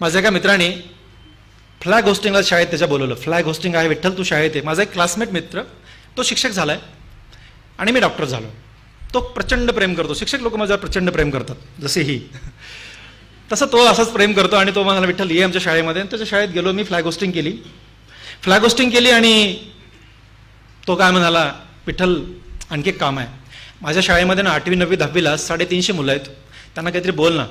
माझ्या एका मित्राने फ्लॅग होस्टिंगला शाळेत त्याच्या बोलवलं. फ्लॅग होस्टिंग आहे विठ्ठल, तू शाळेत आहे. माझा एक क्लासमेट मित्र, तो शिक्षक झाला आहे आणि मी डॉक्टर झालो. तो प्रचंड प्रेम करतो. शिक्षक लोक माझ्यावर प्रचंड प्रेम करतात, जसे ही. तसं तो असाच प्रेम करतो आणि तो म्हणाला विठ्ठल ये आमच्या शाळेमध्ये. त्याच्या शाळेत गेलो मी, फ्लॅग होस्टिंग केली आणि तो काय म्हणाला, विठ्ठल आणखी एक काम आहे. माझ्या शाळेमध्ये ना 8वी 9वी 10वीला 350 मुलं आहेत, त्यांना काहीतरी बोल ना.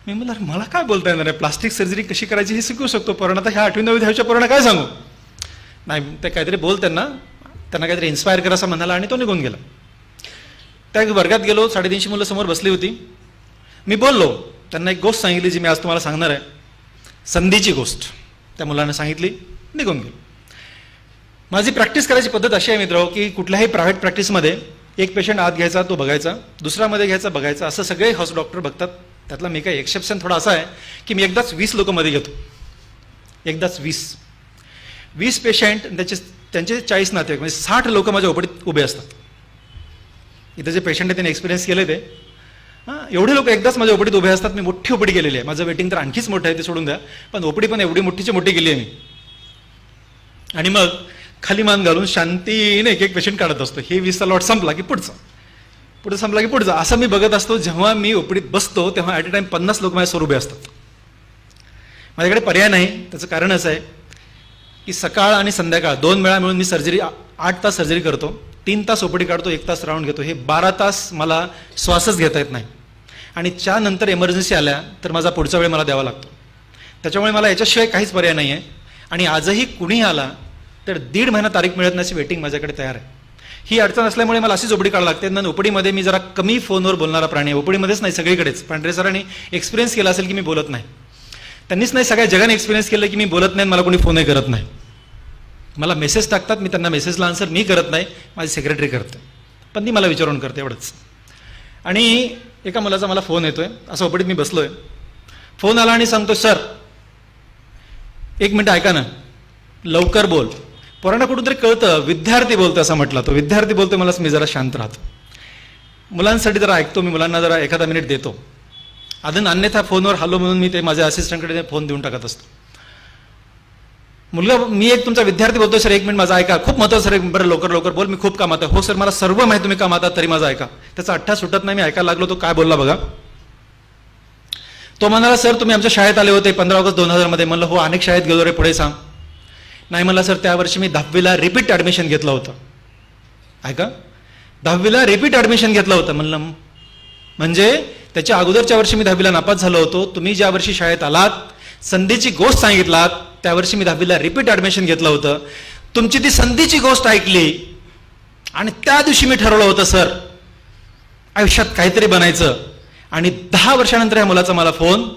मी म्हणलं मला काय बोलता येणार आहे, प्लास्टिक सर्जरी कशी करायची हे शिकवू शकतो, पण आता ह्या 8वी 9वी 10वीच्या पोरांना काय सांगू. नाही ते काहीतरी बोल, त्यांना काहीतरी इन्स्पायर करा असं म्हणाला आणि तो निघून गेला. त्या वर्गात गेलो, 350 मुलं समोर बसली होती. मी बोललो, त्यांना एक गोष्ट सांगितली जी मी आज तुम्हाला सांगणार आहे, संधीची गोष्ट. त्या मुलांना सांगितली, निघून गेलो. माझी प्रॅक्टिस करायची पद्धत अशी आहे मित्र, की कुठल्याही प्रायव्हेट प्रॅक्टिसमध्ये एक पेशंट आत घ्यायचा तो बघायचा, दुसऱ्यामध्ये घ्यायचा बघायचा, असं सगळे हाऊस डॉक्टर बघतात. त्यातला मी काही एक्सेप्शन थोडा असा आहे की मी एकदाच 20 लोक मध्ये घेतो. एकदाच 20 पेशंट, त्यांचे 40 नातेवाईक, म्हणजे 60 लोक माझ्या ओपडीत उभे असतात. इथं जे पेशंट आहे त्यांनी एक्सपिरियन्स केले ते. एवढे लोक एकदाच माझ्या ओपडीत उभे असतात. मी मोठी ओपडी केलेली आहे, माझं वेटिंग तर आणखीच मोठं आहे, ते सोडून द्या, पण ओपडी पण एवढी मोठीची मोठी केली आहे मी. आणि मग खाली मान घालून शांतीने एक पेशंट काढत असतो. हे 20चा लॉट संपला की पुढचा संपला की पुढचा, असं मी बघत असतो. जेव्हा मी ओपडीत बसतो तेव्हा ॲट अ टाइम 50 लोक माझ्यासमोर उभे असतात. माझ्याकडे पर्याय नाही. त्याचं कारण असं आहे की सकाळ आणि संध्याकाळ 2 वेळा मिळून मी सर्जरी 8 तास सर्जरी करतो, 3 तास ओपडी काढतो, 1 तास राऊंड घेतो. हे 12 तास मला श्वासच घेता येत नाही. आणि त्यानंतर एमर्जन्सी आल्या तर माझा पुढचा वेळ मला द्यावा लागतो. त्याच्यामुळे मला याच्याशिवाय काहीच पर्याय नाही आहे. आणि आजही कुणी आला तर 1.5 महिना तारीख मिळत नाही, वेटिंग माझ्याकडे तयार आहे. ही अडचण असल्यामुळे मला अशीच ओपडी काढावी लागते. आणि ओपडीमध्ये मी जरा कमी फोनवर बोलणारा प्राणी आहे. ओपडीमध्येच नाही, सगळीकडेच. पांढरे सरांनी एक्सपिरियन्स केला असेल की मी बोलत नाही. त्यांनीच नाही, सगळ्या जगाने एक्सपिरियन्स केलं की मी बोलत नाही, मला कोणी फोनही करत नाही. मला मेसेज टाकतात, मी त्यांना मेसेजला आन्सर मी करत नाही, माझी सेक्रेटरी करते, पण ती मला विचारून करते, एवढंच. आणि एका मुलाचा मला फोन येतोय, असं ओपडीत मी बसलोय. फोन आला आणि सांगतो, सर 1 मिनिट ऐका ना, लवकर बोल. पोरांना कुठून तरी कळतं विद्यार्थी बोलतो असं म्हटलं. तो विद्यार्थी बोलतो, मला मी जरा शांत राहतो. मुलांसाठी जरा ऐकतो मी, मुलांना जरा एखादा मिनिट देतो. अन्यथा फोनवर हॅलो म्हणून मी ते माझ्या असिस्टंटकडे फोन देऊन टाकत असतो. मुलगा, मी एक तुमचा विद्यार्थी बोलतो, सर 1 मिनिट माझा ऐका, खूप महत्त्वाचं सर, बरं लवकर लवकर बोल, मी खूप कामात आहे. हो सर, मला सर्व माहिती तुम्ही कामात आहात, तरी माझा ऐका. त्याचा अठ्ठा सुटत नाही, मी ऐकायला लागलो. तो काय बोलला बघा. तो म्हणाला, सर तुम्ही आमच्या शाळेत आले होते 15 ऑगस्ट 2000 मध्ये. म्हणलं हो, अनेक शाळेत गेलो रे, पुढे सांग. नाही म्हणला, सर त्या वर्षी मी 10वीला रिपीट ॲडमिशन घेतलं होतं. ऐका, 10वीला रिपीट ॲडमिशन घेतलं होतं. म्हणलं म्हणजे त्याच्या अगोदरच्या वर्षी मी 10वीला नापास झालो होतो. तुम्ही ज्या वर्षी शाळेत आलात, संधीची गोष्ट सांगितलात, त्या वर्षी मी 10वीला रिपीट ॲडमिशन घेतलं होतं. तुमची ती संधीची गोष्ट ऐकली आणि त्या दिवशी मी ठरवलं होतं, सर आयुष्यात काहीतरी बनायचं. आणि 10 वर्षानंतर ह्या मुलाचा मला फोन,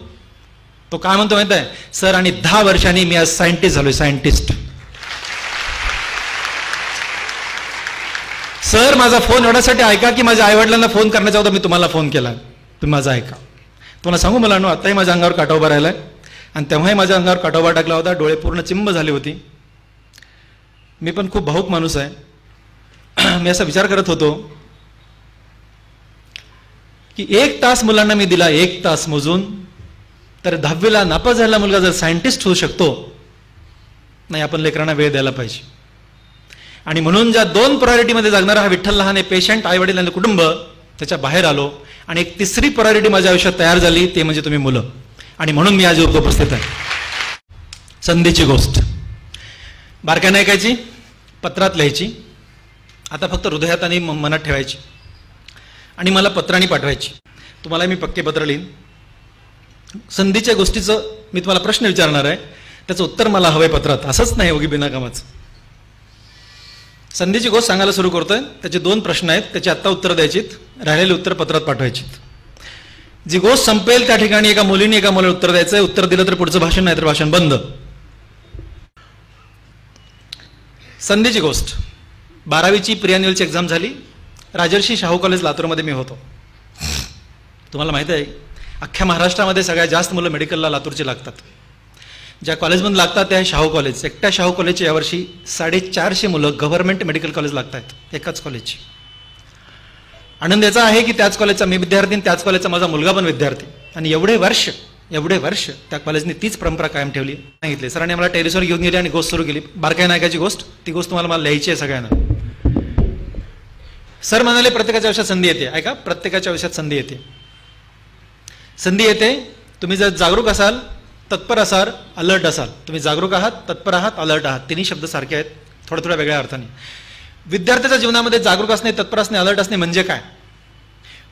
तो काय म्हणतो माहित आहे, सर आणि 10 वर्षांनी मी आज सायंटिस्ट झालोय, सायंटिस्ट. सर माझा फोन एवढ्यासाठी ऐका की माझ्या आईवडिलांना फोन करण्याचा होता, मी तुम्हाला फोन केला, तुम्ही माझा ऐका. तुम्हाला सांगू मला, आताही माझ्या अंगावर काटा उभा राहिलाय आणि तेव्हाही माझ्या अंगावर काटा उभा टाकला होता. डोळे पूर्ण चिंब झाली होती. मी पण खूप भावुक माणूस आहे. मी असा विचार करत होतो की 1 तास मुलांना मी दिला, 1 तास मोजून, तर 10वीला नापास झालेला मुलगा जर सायंटिस्ट होऊ शकतो, नाही आपण लेकरांना वेळ द्यायला पाहिजे. आणि म्हणून ज्या 2 प्रायोरिटीमध्ये जगणारा हा विठ्ठल लहाने पेशंट, आई वडील आणि कुटुंब, त्याच्या बाहेर आलो. आणि एक 3री प्रायोरिटी माझ्या आयुष्यात तयार झाली, ते म्हणजे तुम्ही मुलं. आणि म्हणून मी आज उपस्थित आहे. संधीची गोष्ट बारकाईने ऐकायची, पत्रात लिहायची, आता फक्त हृदयात आणि मनात ठेवायची आणि मला पत्रांनी पाठवायची. तुम्हाला मी पक्के पत्र लिहीन. संधीच्या गोष्टीचं मी तुम्हाला प्रश्न विचारणार आहे, त्याचं उत्तर मला हवंय पत्रात, असंच नाही उगी बिनाकामाचं. संधीची गोष्ट सांगायला सुरू करतोय. त्याचे 2 प्रश्न आहेत, त्याची आत्ता उत्तर द्यायचीत, राहिलेली उत्तर पत्रात पाठवायचीत. जी गोष्ट संपेल त्या ठिकाणी एका मुलीने एका मुलाला उत्तर द्यायचंय. उत्तर दिलं तर पुढचं भाषण, नाही तर भाषण बंद. संधीची गोष्ट. 12वीची प्रिॲन्युअलची एक्झाम झाली. राजर्षी शाहू कॉलेज लातूरमध्ये मी होतो. तुम्हाला माहिती आहे, अख्ख्या महाराष्ट्रामध्ये सगळ्यात जास्त मुलं मेडिकलला लातूरची लागतात. ज्या कॉलेजमध्ये लागतात त्या शाहू कॉलेज. एकट्या शाहू कॉलेजची यावर्षी 450 मुलं गव्हर्नमेंट मेडिकल कॉलेज लागत आहेत, एकाच कॉलेजची. आनंद याचा आहे की त्याच कॉलेजचा मी विद्यार्थी आणि त्याच कॉलेजचा माझा मुलगा पण विद्यार्थी. आणि एवढे वर्ष एवढे वर्ष त्या कॉलेजने तीच परंपरा कायम ठेवली. सांगितले सरांनी मला टेरेसवर घेऊन गेले आणि गोष्ट सुरू केली. बारकाई नायकाची गोष्ट, ती गोष्ट मला लिहायची आहे सगळ्यांना. सर म्हणाले प्रत्येकाच्या आयुष्यात संधी येते. ऐका, प्रत्येकाच्या आयुष्यात संधी येते. संधी येते, तुम्ही जर जागरूक असाल, तत्पर असाल, अलर्ट असाल. तुम्ही जागरूक आहात, तत्पर आहात, अलर्ट आहात. तिन्ही शब्द सारखे आहेत, थोड्या थोड्या वेगळ्या अर्थाने. विद्यार्थ्याच्या जीवनामध्ये जागरूक असणे, तत्पर असणे, अलर्ट असणे म्हणजे काय?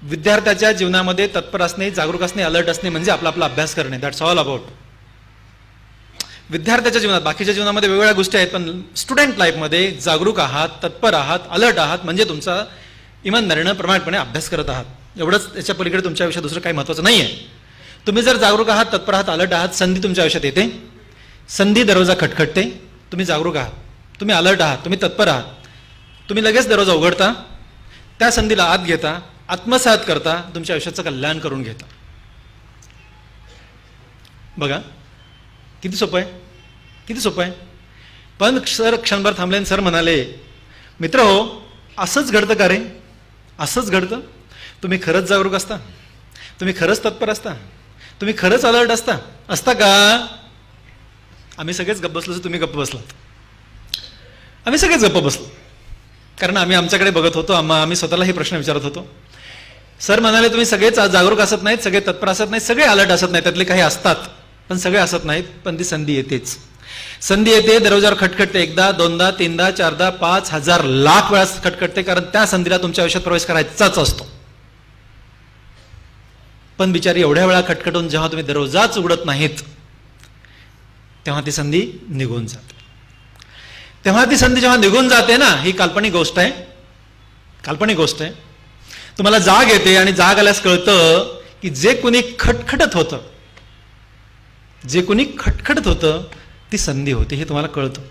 विद्यार्थ्याच्या जीवनामध्ये तत्पर असणे, जागरूक असणे, अलर्ट असणे म्हणजे आपला अभ्यास करणे. That's all about. विद्यार्थ्याच्या जीवनात, बाकीच्या जीवनामध्ये वेगवेगळ्या गोष्टी आहेत, पण स्टुडंट लाईफमध्ये जागरूक आहात, तत्पर आहात, अलर्ट आहात म्हणजे तुमचा इमानदारीनं प्रमाणपणे अभ्यास करत आहात. एवढंच. त्याच्या पलीकडे तुमच्या आयुष्यात दुसरं काही महत्त्वाचं नाही आहे. तुम्ही जर जागरूक आहात, तत्पर आहात, अलर्ट आहात, संधी तुमच्या आयुष्यात येते. संधी दरवाजा खटखटते. तुम्ही जागरूक आहात, तुम्ही अलर्ट आहात, तुम्ही तत्पर आहात, तुम्ही लगेच दरवाजा उघडता, त्या संधीला आत घेता, आत्मसात करता, तुमच्या आयुष्याचं कल्याण करून घेता. बघा किती सोपं आहे, किती सोपं आहे. पण सर क्षणभर थांबले आणि सर म्हणाले, मित्र हो, असंच घडतं का रे? असंच घडतं. तुम्ही खरंच जागरूक असता, तुम्ही खरंच तत्पर असता, तुम्ही खरंच अलर्ट असता का? आम्ही सगळेच गप्प बसलो, तुम्ही गप्प बसलात. आम्ही सगळेच गप्प बसलो, कारण आम्ही आमच्याकडे बघत होतो. आम्ही स्वतःला हे प्रश्न विचारत होतो. सर म्हणाले, तुम्ही सगळेच जागरूक असत नाहीत, सगळे तत्पर असत नाहीत, सगळे अलर्ट असत नाहीत, त्यातले काही असतात, पण सगळे असत नाहीत. पण ती संधी येतेच. संधी येते, दरवाजावर खटखटते. एकदा, दोनदा, तीनदा, चारदा, 5,000 लाख वेळा खटखटते, कारण त्या संधीला तुमच्या आयुष्यात प्रवेश करायचाच असतो. पण बिचारी एवढ्या वेळा खटखटून जेव्हा तुम्ही दरवाजाच उघडत नाहीत, तेव्हा ती संधी निघून जाते. तेव्हा ती संधी जेव्हा निघून जाते ना, ही काल्पनिक गोष्ट आहे, काल्पनिक गोष्ट आहे. तुम्हाला जाग येते आणि जाग आल्यास कळतं की जे कुणी खटखटत होतं, जे कुणी खटखटत होतं ती संधी होती. हे तुम्हाला कळतं,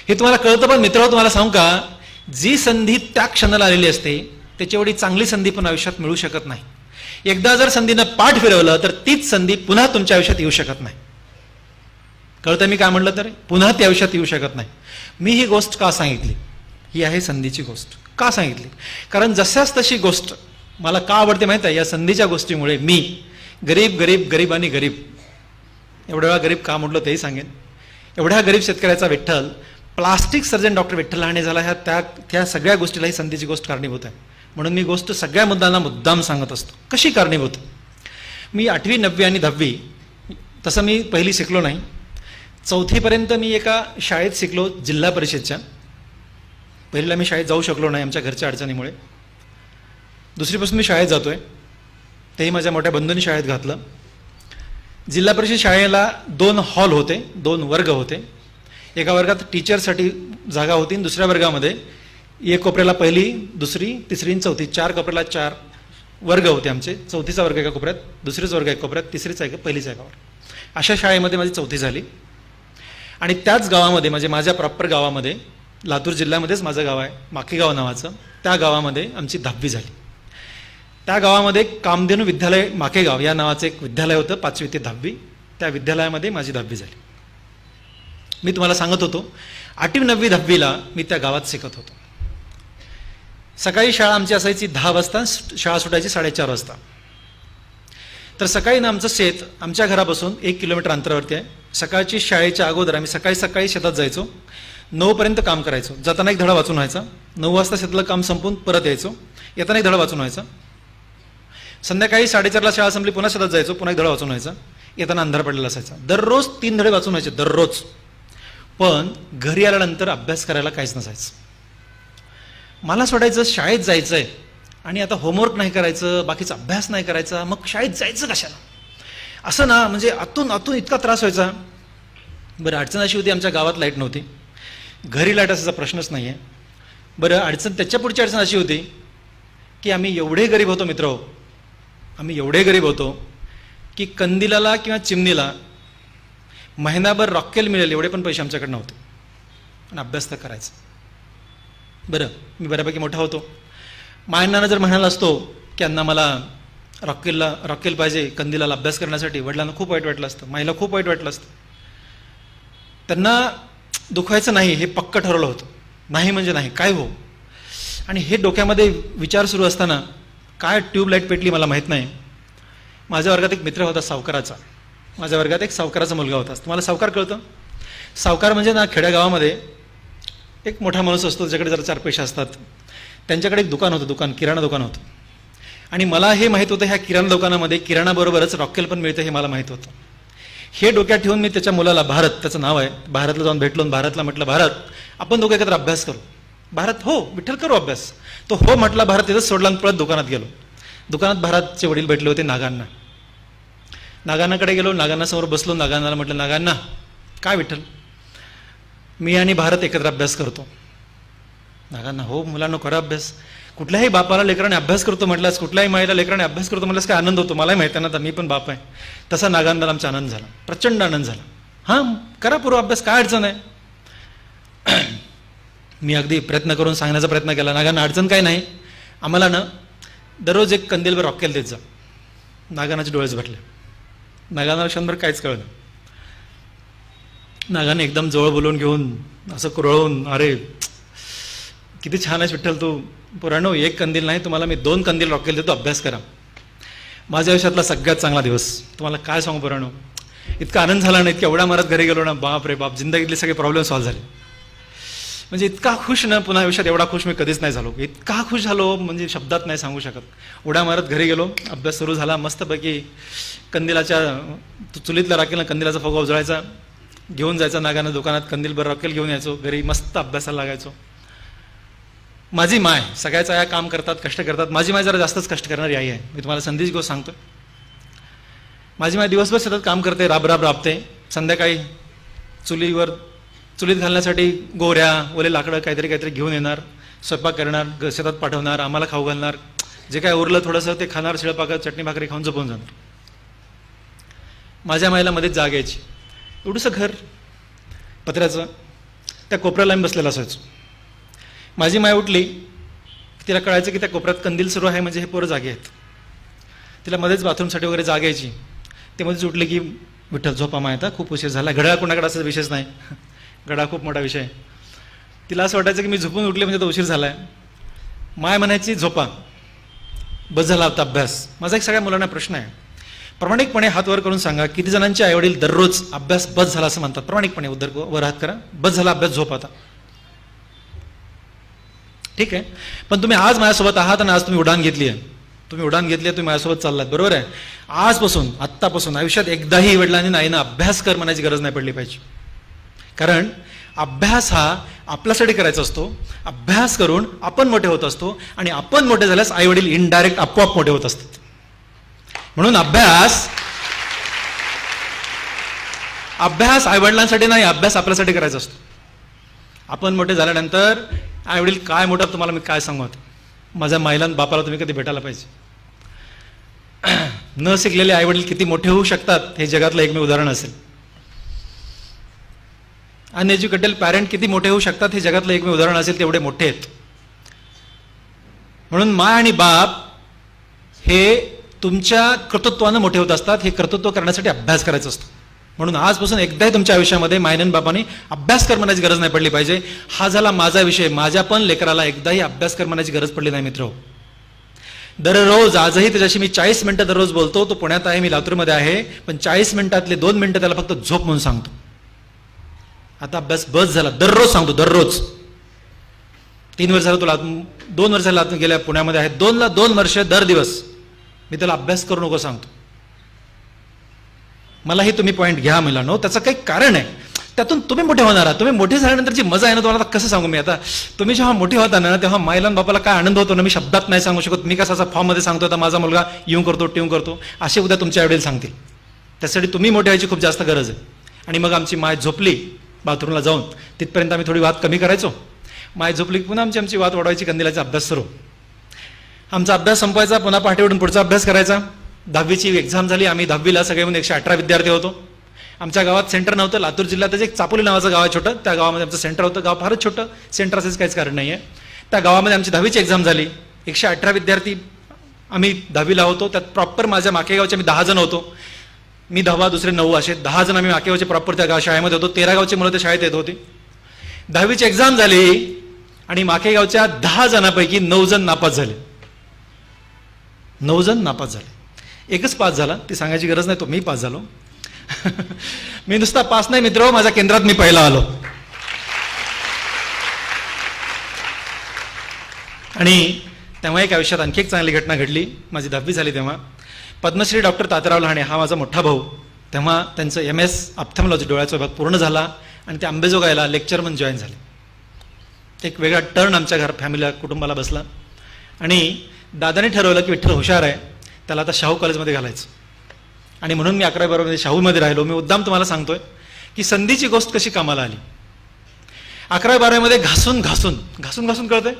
हे तुम्हाला कळतं. पण मित्रांनो, तुम्हाला सांगू का, जी संधी त्या क्षणाला आलेली असते त्याची एवढी चांगली संधी पण आयुष्यात मिळू शकत नाही. एकदा जर संधीनं पाठ फिरवलं तर तीच संधी पुन्हा तुमच्या आयुष्यात येऊ शकत नाही. कळतं मी काय म्हटलं? तर पुन्हा ती आयुष्यात येऊ शकत नाही. मी ही गोष्ट का सांगितली? ही आहे संधीची गोष्ट. का सांगितली? कारण जशाच तशी गोष्ट मला का आवडते माहिती आहे? या संधीच्या गोष्टीमुळे मी गरीब गरीब गरीब आणि गरीब, एवढ्या वेळा गरीब का म्हटलं तेही सांगेन. एवढ्या गरीब शेतकऱ्याचा Vitthal, plastic surgeon doctor Vitthal Lahane झाला, ह्या त्या सगळ्या गोष्टीला ही संधीची गोष्ट कारणीभूत आहे. म्हणून मी गोष्ट सगळ्या मुद्दांना मुद्दाम सांगत असतो. कशी कारणीभूत? मी 8वी 9वी आणि 10वी, तसं मी पहिली शिकलो नाही. 4थीपर्यंत मी एका शाळेत शिकलो, जिल्हा परिषदच्या. पहिलीला मी शाळेत जाऊ शकलो नाही आमच्या घरच्या अडचणीमुळे. 2रीपासून मी शाळेत जातोय, तेही माझ्या मोठ्या बंधूंनी शाळेत घातलं. जिल्हा परिषद शाळेला 2 हॉल होते, 2 वर्ग होते. एका वर्गात टीचरसाठी जागा होती, दुसऱ्या वर्गामध्ये एक कोपऱ्याला पहिली, दुसरी, तिसरी आणि चौथी, 4 कोपऱ्याला 4 वर्ग होते आमचे. 4थीचा वर्ग एका कोपऱ्यात, दुसरीचा वर्ग एका कोपऱ्यात, तिसरीचा एक, पहिलीचा एकावर. अशा शाळेमध्ये माझी 4थी झाली. आणि त्याच गावामध्ये, म्हणजे माझ्या प्रॉपर गावामध्ये, लातूर जिल्ह्यामध्येच माझं गाव आहे, माकेगाव नावाचं, त्या गावामध्ये आमची 10वी झाली. त्या गावामध्ये कामधेनू विद्यालय माकेगाव या नावाचं एक विद्यालय होतं, 5वी ते 10वी. त्या विद्यालयामध्ये माझी 10वी झाली. मी तुम्हाला सांगत होतो, 8वी 9वी 10वीला मी त्या गावात शिकत होतो. सकाळी शाळा आमची असायची 10 वाजता, शाळा सुटायची 4:30 वाजता. तर सकाळी ना आमचं शेत आमच्या घरापासून 1 किलोमीटर अंतरावरती आहे. सकाळची शाळेच्या अगोदर आम्ही सकाळी शेतात जायचो. 9पर्यंत काम करायचो. जाताना एक धडा वाचून व्हायचा. 9 वाजता शेतातलं काम संपून परत यायचो. येताना एक धडा वाचून व्हायचा. संध्याकाळी 4:30ला शाळा संपली, पुन्हा शेतात जायचो, पुन्हा एक धडा वाचून व्हायचा. येताना अंधार पडलेला असायचा. दररोज 3 धडे वाचून व्हायचे, दररोज. पण घरी आल्यानंतर अभ्यास करायला काहीच नसायचं. मला असं वाटायचं शाळेत जायचंय आणि आता होमवर्क नाही करायचं, बाकीचा अभ्यास नाही करायचा, मग शाळेत जायचं कशाला? असं ना, म्हणजे आतून इतका त्रास व्हायचा. बरं, अडचण अशी होती, आमच्या गावात लाईट नव्हती, घरी लाईट असायचा प्रश्नच नाही आहे. बरं, त्याच्या पुढची अडचण अशी होती की आम्ही एवढे गरीब होतो मित्र, आम्ही एवढे गरीब होतो की कंदिलाला किंवा चिमणीला महिनाभर रॉकेल मिळेल एवढे पण पैसे आमच्याकडे नव्हते. आणि अभ्यास तर करायचा. बरं, मी बऱ्यापैकी मोठा होतो. मायनानं जर म्हणाला असतो की अण्णा मला रॉकेल पाहिजे कंदिलाला अभ्यास करण्यासाठी, वडिलांना खूप वाईट वाटलं असतं, माईला खूप वाईट वाटलं असतं. त्यांना दुखवायचं नाही हे पक्क ठरवलं होतं. नाही म्हणजे नाही, काय हो. आणि हे डोक्यामध्ये विचार सुरू असताना काय ट्यूबलाईट पेटली मला माहीत नाही. माझ्या वर्गात एक मित्र होता सावकाराचा. माझ्या वर्गात एक सावकाराचा मुलगा होता. तुम्हाला सावकार कळतं? सावकार म्हणजे ना खेड्यागावामध्ये एक मोठा माणूस असतो, ज्याच्याकडे जरा 4 पैसे असतात. त्यांच्याकडे एक दुकान होतं, किराणा दुकान होतं. आणि मला हे माहीत होतं ह्या किराणा दुकानामध्ये किराणाबरोबरच रॉकेल पण मिळतं हे मला माहीत होतं. हे डोक्यात ठेवून मी त्याच्या मुलाला, भारत त्याचं नाव आहे, भारतला जाऊन भेटलो. भारतला म्हटलं, भारत आपण दोघं एकत्र अभ्यास करू. भारत हो विठ्ठल करू अभ्यास. तो हो म्हटला. भारत तिथंच सोडला आणि पळत दुकानात गेलो. दुकानात भारतचे वडील भेटले होते नागांना. नागांनाकडे गेलो, नागांनासमोर बसलो. नागांनाला म्हटलं, नागांना काय विठ्ठल, मी आणि भारत एकत्र अभ्यास करतो. नागांना हो मुलांना करा अभ्यास. कुठल्याही बापाला लेकराने अभ्यास करतो म्हटल्यास, कुठल्याही माईला लेकराने अभ्यास करतो म्हटल्यास काय आनंद होतो. मलाही माहिती आहे ना, तर मी पण बाप आहे. तसा नागांना आमचा आनंद झाला, प्रचंड आनंद झाला. हां करा पूर्व अभ्यास, काय अडचण आहे. मी अगदी प्रयत्न करून सांगण्याचा प्रयत्न केला. नागांना अडचण काय नाही, आम्हाला ना दररोज एक कंदीलभर रॉकेल देत जा. नागांनाचे डोळेच भेटले. नागांना क्षणभर काहीच कळलं. नागाने एकदम जवळ बोलवून घेऊन असं कुरळून, अरे किती छान आहेस विठ्ठल तू. पुराणो, एक कंदील नाही तुम्हाला मी 2 कंदील रॉकेल देतो, अभ्यास करा. माझ्या आयुष्यातला सगळ्यात चांगला दिवस. तुम्हाला काय सांगू पुराणो, इतका आनंद झाला ना, इतक्या एवढ्या मारत घरी गेलो ना, बाप रे बाप, जिंदगीतले सगळे प्रॉब्लेम सॉल्व्ह झाले. म्हणजे इतका खुश ना, पुन्हा आयुष्यात एवढा खुश मी कधीच नाही झालो. इतका खुश झालो म्हणजे शब्दात नाही सांगू शकत. उड्या मारत घरी गेलो, अभ्यास सुरू झाला. मस्तपैकी कंदिलाच्या चुलीतल्या राखेल कंदिलाचा फुगा उजळायचा, घेऊन जायचा नागानं दुकानात, कंदीलभर रॉकेल घेऊन यायचो घरी, मस्त अभ्यासाला लागायचो. माझी माय सगळ्याच आया काम करतात, कष्ट करतात. माझी माय जरा जास्तच कष्ट करणारी आई आहे. मी तुम्हाला संदेश गोष्ट सांगतो. माझी माय दिवसभर सतत काम करते, राबते. संध्याकाळी चुलीत घालण्यासाठी गोऱ्या, ओले लाकडं काहीतरी घेऊन येणार, स्वयंपाक करणार, शेतात पाठवणार, आम्हाला खाऊ घालणार. जे काय उरलं थोडंसं ते खाणार, शिळपाकं चटणी भाकरी खाऊन झोपून जाणार. माझ्या मायला मध्येच जाग यायची. एवढंसं घर पत्र्याचं, त्या कोपऱ्याला आम्ही बसलेला असायचो. माझी माय उठली, तिला कळायचं की त्या कोपऱ्यात कंदील सुरू आहे, म्हणजे हे पोरं जागे आहेत. तिला मध्येच बाथरूमसाठी वगैरे जाग यायची. ते मध्येच उठली की विठ्ठल झोपा माय, आता खूप उशीर झाला. घड्याळ कोणाकडे असा विषयच नाही, घड्याळ खूप मोठा विषय. तिला असं वाटायचं की मी झोपून उठले म्हणजे तो उशीर झाला आहे. माय म्हणायची झोपा, बस झाला होता अभ्यास. माझा एक सगळ्या मुलांना प्रश्न आहे, प्रामाणिकपणे हात वर करून सांगा, किती जणांचे आईवडील दररोज अभ्यास बस झाला असं म्हणतात? प्रामाणिकपणे वर हात करा. बस झाला अभ्यास, झोप आता. ठीक आहे, पण तुम्ही आज माझ्यासोबत आहात आणि आज तुम्ही उडान घेतली आहे, तुम्ही माझ्यासोबत चाललात, बरोबर आहे. आजपासून, आत्तापासून आयुष्यात एकदाही वडिलांनी नाहीना अभ्यास कर म्हणायची गरज नाही पडली पाहिजे. कारण अभ्यास हा आपल्यासाठी करायचा असतो. अभ्यास करून आपण मोठे होत असतो आणि आपण मोठे झाल्यास आई वडील इनडायरेक्ट आपोआप मोठे होत असतात. म्हणून अभ्यास आई वडिलांसाठी नाही, अभ्यास आपल्यासाठी करायचा असतो. आपण मोठे झाल्यानंतर आई वडील काय मोठा, तुम्हाला मी काय सांगू आता. माझ्या माईला बापाला तुम्ही कधी भेटायला पाहिजे. न शिकलेले आई वडील किती मोठे होऊ शकतात हे जगातलं एकमेव उदाहरण असेल. अनएज्युकेटेड पॅरेंट किती मोठे होऊ शकतात हे जगातलं एकमेव उदाहरण असेल, तेवढे मोठे आहेत. म्हणून माय आणि बाप हे तुमच्या कर्तृत्वानं मोठे होत असतात. हे कर्तृत्व करण्यासाठी अभ्यास करायचा असतो. म्हणून आजपासून एकदाही तुमच्या आयुष्यामध्ये मायने बापाने अभ्यास कर म्हणायची गरज नाही पडली पाहिजे. हा झाला माझा विषय. माझ्या पण लेकराला एकदाही अभ्यास कर म्हणायची गरज पडली नाही मित्र. दररोज, आजही त्याच्याशी मी 40 मिनिटं दररोज बोलतो. तो पुण्यात आहे, मी लातूरमध्ये आहे, पण 40 मिनिटातले 2 मिनिटं त्याला फक्त झोप म्हणून सांगतो. आता अभ्यास बस झाला, दररोज सांगतो, दररोज. 3 वर्ष झालं तुला, 2 वर्ष झालं गेल्या पुण्यामध्ये आहे, 2 वर्ष दर दिवस मी त्याला अभ्यास करू नको सांगतो. मलाही तुम्ही पॉईंट घ्या मुलांनो, त्याचं काही कारण आहे. त्यातून तुम्ही मोठे होणार आहात. तुम्ही मोठे झाल्यानंतरची मजा आहे ना, तुम्हाला कसं सांगू मी आता. तुम्ही जेव्हा मोठे होता ना, तेव्हा माईला बापाला काय आनंद होतो ना, मी शब्दात नाही सांगू शकत. मी कसा फॉर्ममध्ये सांगतो, आता माझा मुलगा येऊन करतो, टिऊन करतो, असे उद्या तुमच्या आईवडील सांगतील. त्यासाठी तुम्ही मोठे व्हायची खूप जास्त गरज आहे. आणि मग आमची माय झोपली बाथरूमला जाऊन, तिथपर्यंत आम्ही थोडी वाद कमी करायचो. माय झोपली पुन्हा आमची वाद वाढवायची, कंदिलाचा अभ्यास सुरू. आमचा अभ्यास संपवायचा, पुन्हा पहाटे उठून पुढचा अभ्यास करायचा. 10वीची एक्झाम झाली. आम्ही 10वीला सगळे म्हणून 118 विद्यार्थी होतो. आमच्या गावात सेंटर नव्हतं. लातूर जिल्ह्यात एक चापोली नावाचं गाव आहे छोटं, त्या गावामध्ये आमचं सेंटर होतं. गाव फारच छोटं, सेंटर असेच काहीच कारण नाही आहे. त्या गावामध्ये आमची 10वीची एक्झाम झाली. 118 विद्यार्थी आम्ही 10वीला होतो. त्यात प्रॉपर माझ्या माकेगावचे आम्ही 10 जण होतो. मी 10वा, दुसरे 9 असे 10 जण आम्ही माकेगावचे प्रॉपर त्या शाळेमध्ये होतो. 13 गावचे मुलं त्या शाळेत येत होती. 10वीची एक्झाम झाली आणि माकेगावच्या 10 जणांपैकी 9 जण नापास झाले. 9 जण नापास झाले. एकच पास झाला, ती सांगायची गरज नाही, तो मी पास झालो. मी नुसता पास नाही मित्र, माझ्या केंद्रात मी पहिला आलो. आणि तेव्हा एक आयुष्यात आणखी एक चांगली घटना घडली. माझी 10वी झाली तेव्हा पद्मश्री डॉक्टर तात्याराव लहाने हा माझा मोठा भाऊ, तेव्हा त्यांचं MS ऑप्थॅल्मॉलॉजी डोळ्याचा विभाग पूर्ण झाला आणि ते अंबेजोगाईला लेक्चर म्हणून जॉईन झाले. एक वेगळा टर्न आमच्या फॅमिलीला कुटुंबाला बसला आणि दादाने ठरवलं की विठ्ठल हुशार आहे, त्याला आता शाहू कॉलेजमध्ये घालायचं. आणि म्हणून मी 11वी-12वीमध्ये शाहूमध्ये राहिलो. मी मुद्दाम तुम्हाला सांगतोय की संधीची गोष्ट कशी कामाला आली. 11वी-12वीमध्ये घासून घासून कळतंय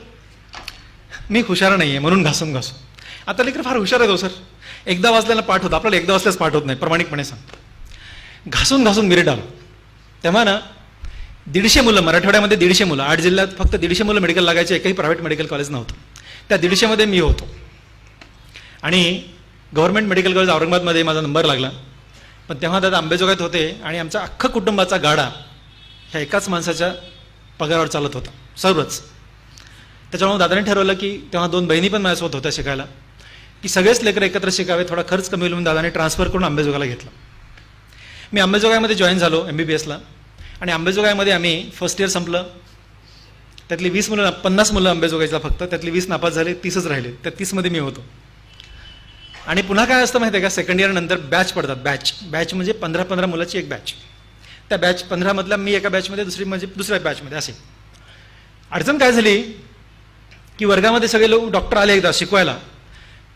मी हुशार नाही आहे म्हणून घासून. आता लेकर फार हुशार आहे तो सर, एकदा वाचल्याला पाठ होतं, आपल्याला एकदा वाचल्यास पाठ होत नाही, प्रामाणिकपणे सांगतो. घासून मिरिट आलो. तेव्हा ना 150 मुलं, मराठवाड्यामध्ये 150 मुलं, 8 जिल्ह्यात फक्त 150 मुलं मेडिकल लागायचे, एकही प्रायव्हेट मेडिकल कॉलेज नव्हतं. त्या 150मध्ये मी होतो. आणि गव्हर्नमेंट मेडिकल कॉलेज औरंगाबादमध्ये माझा नंबर लागला. पण तेव्हा दादा अंबेजोगाईत होते आणि आमचा अख्खा कुटुंबाचा गाडा ह्या एकाच माणसाच्या पगारावर चालत होता सर्वच. त्याच्यामुळे दादाने ठरवलं की तेव्हा 2 बहिणी पण माझ्यासोबत होत्या शिकायला, की सगळेच लेकर एकत्र शिकावे, थोडा खर्च कमी होईल म्हणून दादाने ट्रान्सफर करून अंबेजोगाईला घेतलं. मी अंबेजोगाईमध्ये जॉईन झालो MBBSला. आणि अंबेजोगाईमध्ये आम्ही फर्स्ट इयर संपलं. त्यातली 50 मुलं अंबेजोगाईला फक्त, त्यातली 20 नापास झाले, 30च राहिले. त्या 30मध्ये मी होतो. आणि पुन्हा काय असतं माहिती आहे का, सेकंड इयर नंतर बॅच पडतात. बॅच म्हणजे 15 मुलाची एक बॅच. त्या बॅच 15 मधला मी एका बॅचमध्ये, दुसरी म्हणजे दुसऱ्या बॅचमध्ये. असे अडचण काय झाली की वर्गामध्ये सगळे लोक डॉक्टर आले एकदा शिकवायला,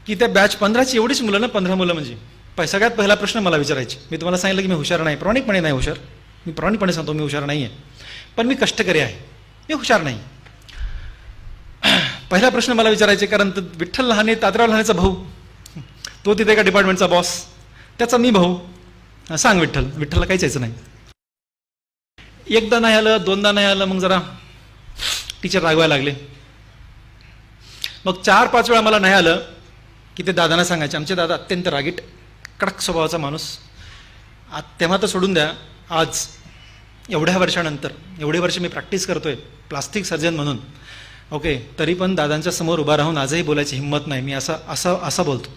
की त्या बॅच 15ची एवढीच मुलं ना, 15 मुलं म्हणजे. सगळ्यात पहिला प्रश्न मला विचारायचे. मी तुम्हाला सांगितलं की मी हुशार नाही, प्रामाणिकपणे नाही हुशार. मी प्रामाणिकपणे सांगतो मी हुशार नाही आहे, पण मी कष्टकरी आहे, मी हुशार नाही. पहिला प्रश्न मला विचारायचे, कारण विठ्ठल लहाने, तात्याराव लहानेचा भाऊ, तो तिथे एका डिपार्टमेंटचा बॉस, त्याचा मी भाऊ. सांग विठ्ठलला काहीच यायचं नाही. एकदा नाही आलं, 2दा नाही आलं, मग जरा टीचर रागवायला लागले. मग 4-5 वेळा मला नाही आलं की ते दादांना सांगायचे. आमचे दादा अत्यंत रागीट, कडक स्वभावाचा माणूस. तेव्हा तर सोडून द्या, आज एवढ्या वर्षानंतर, एवढे वर्ष मी प्रॅक्टिस करतोय प्लास्टिक सर्जन म्हणून, ओके, तरी पण दादांच्या समोर उभा राहून आजही बोलायची हिंमत नाही. मी असं बोलतो.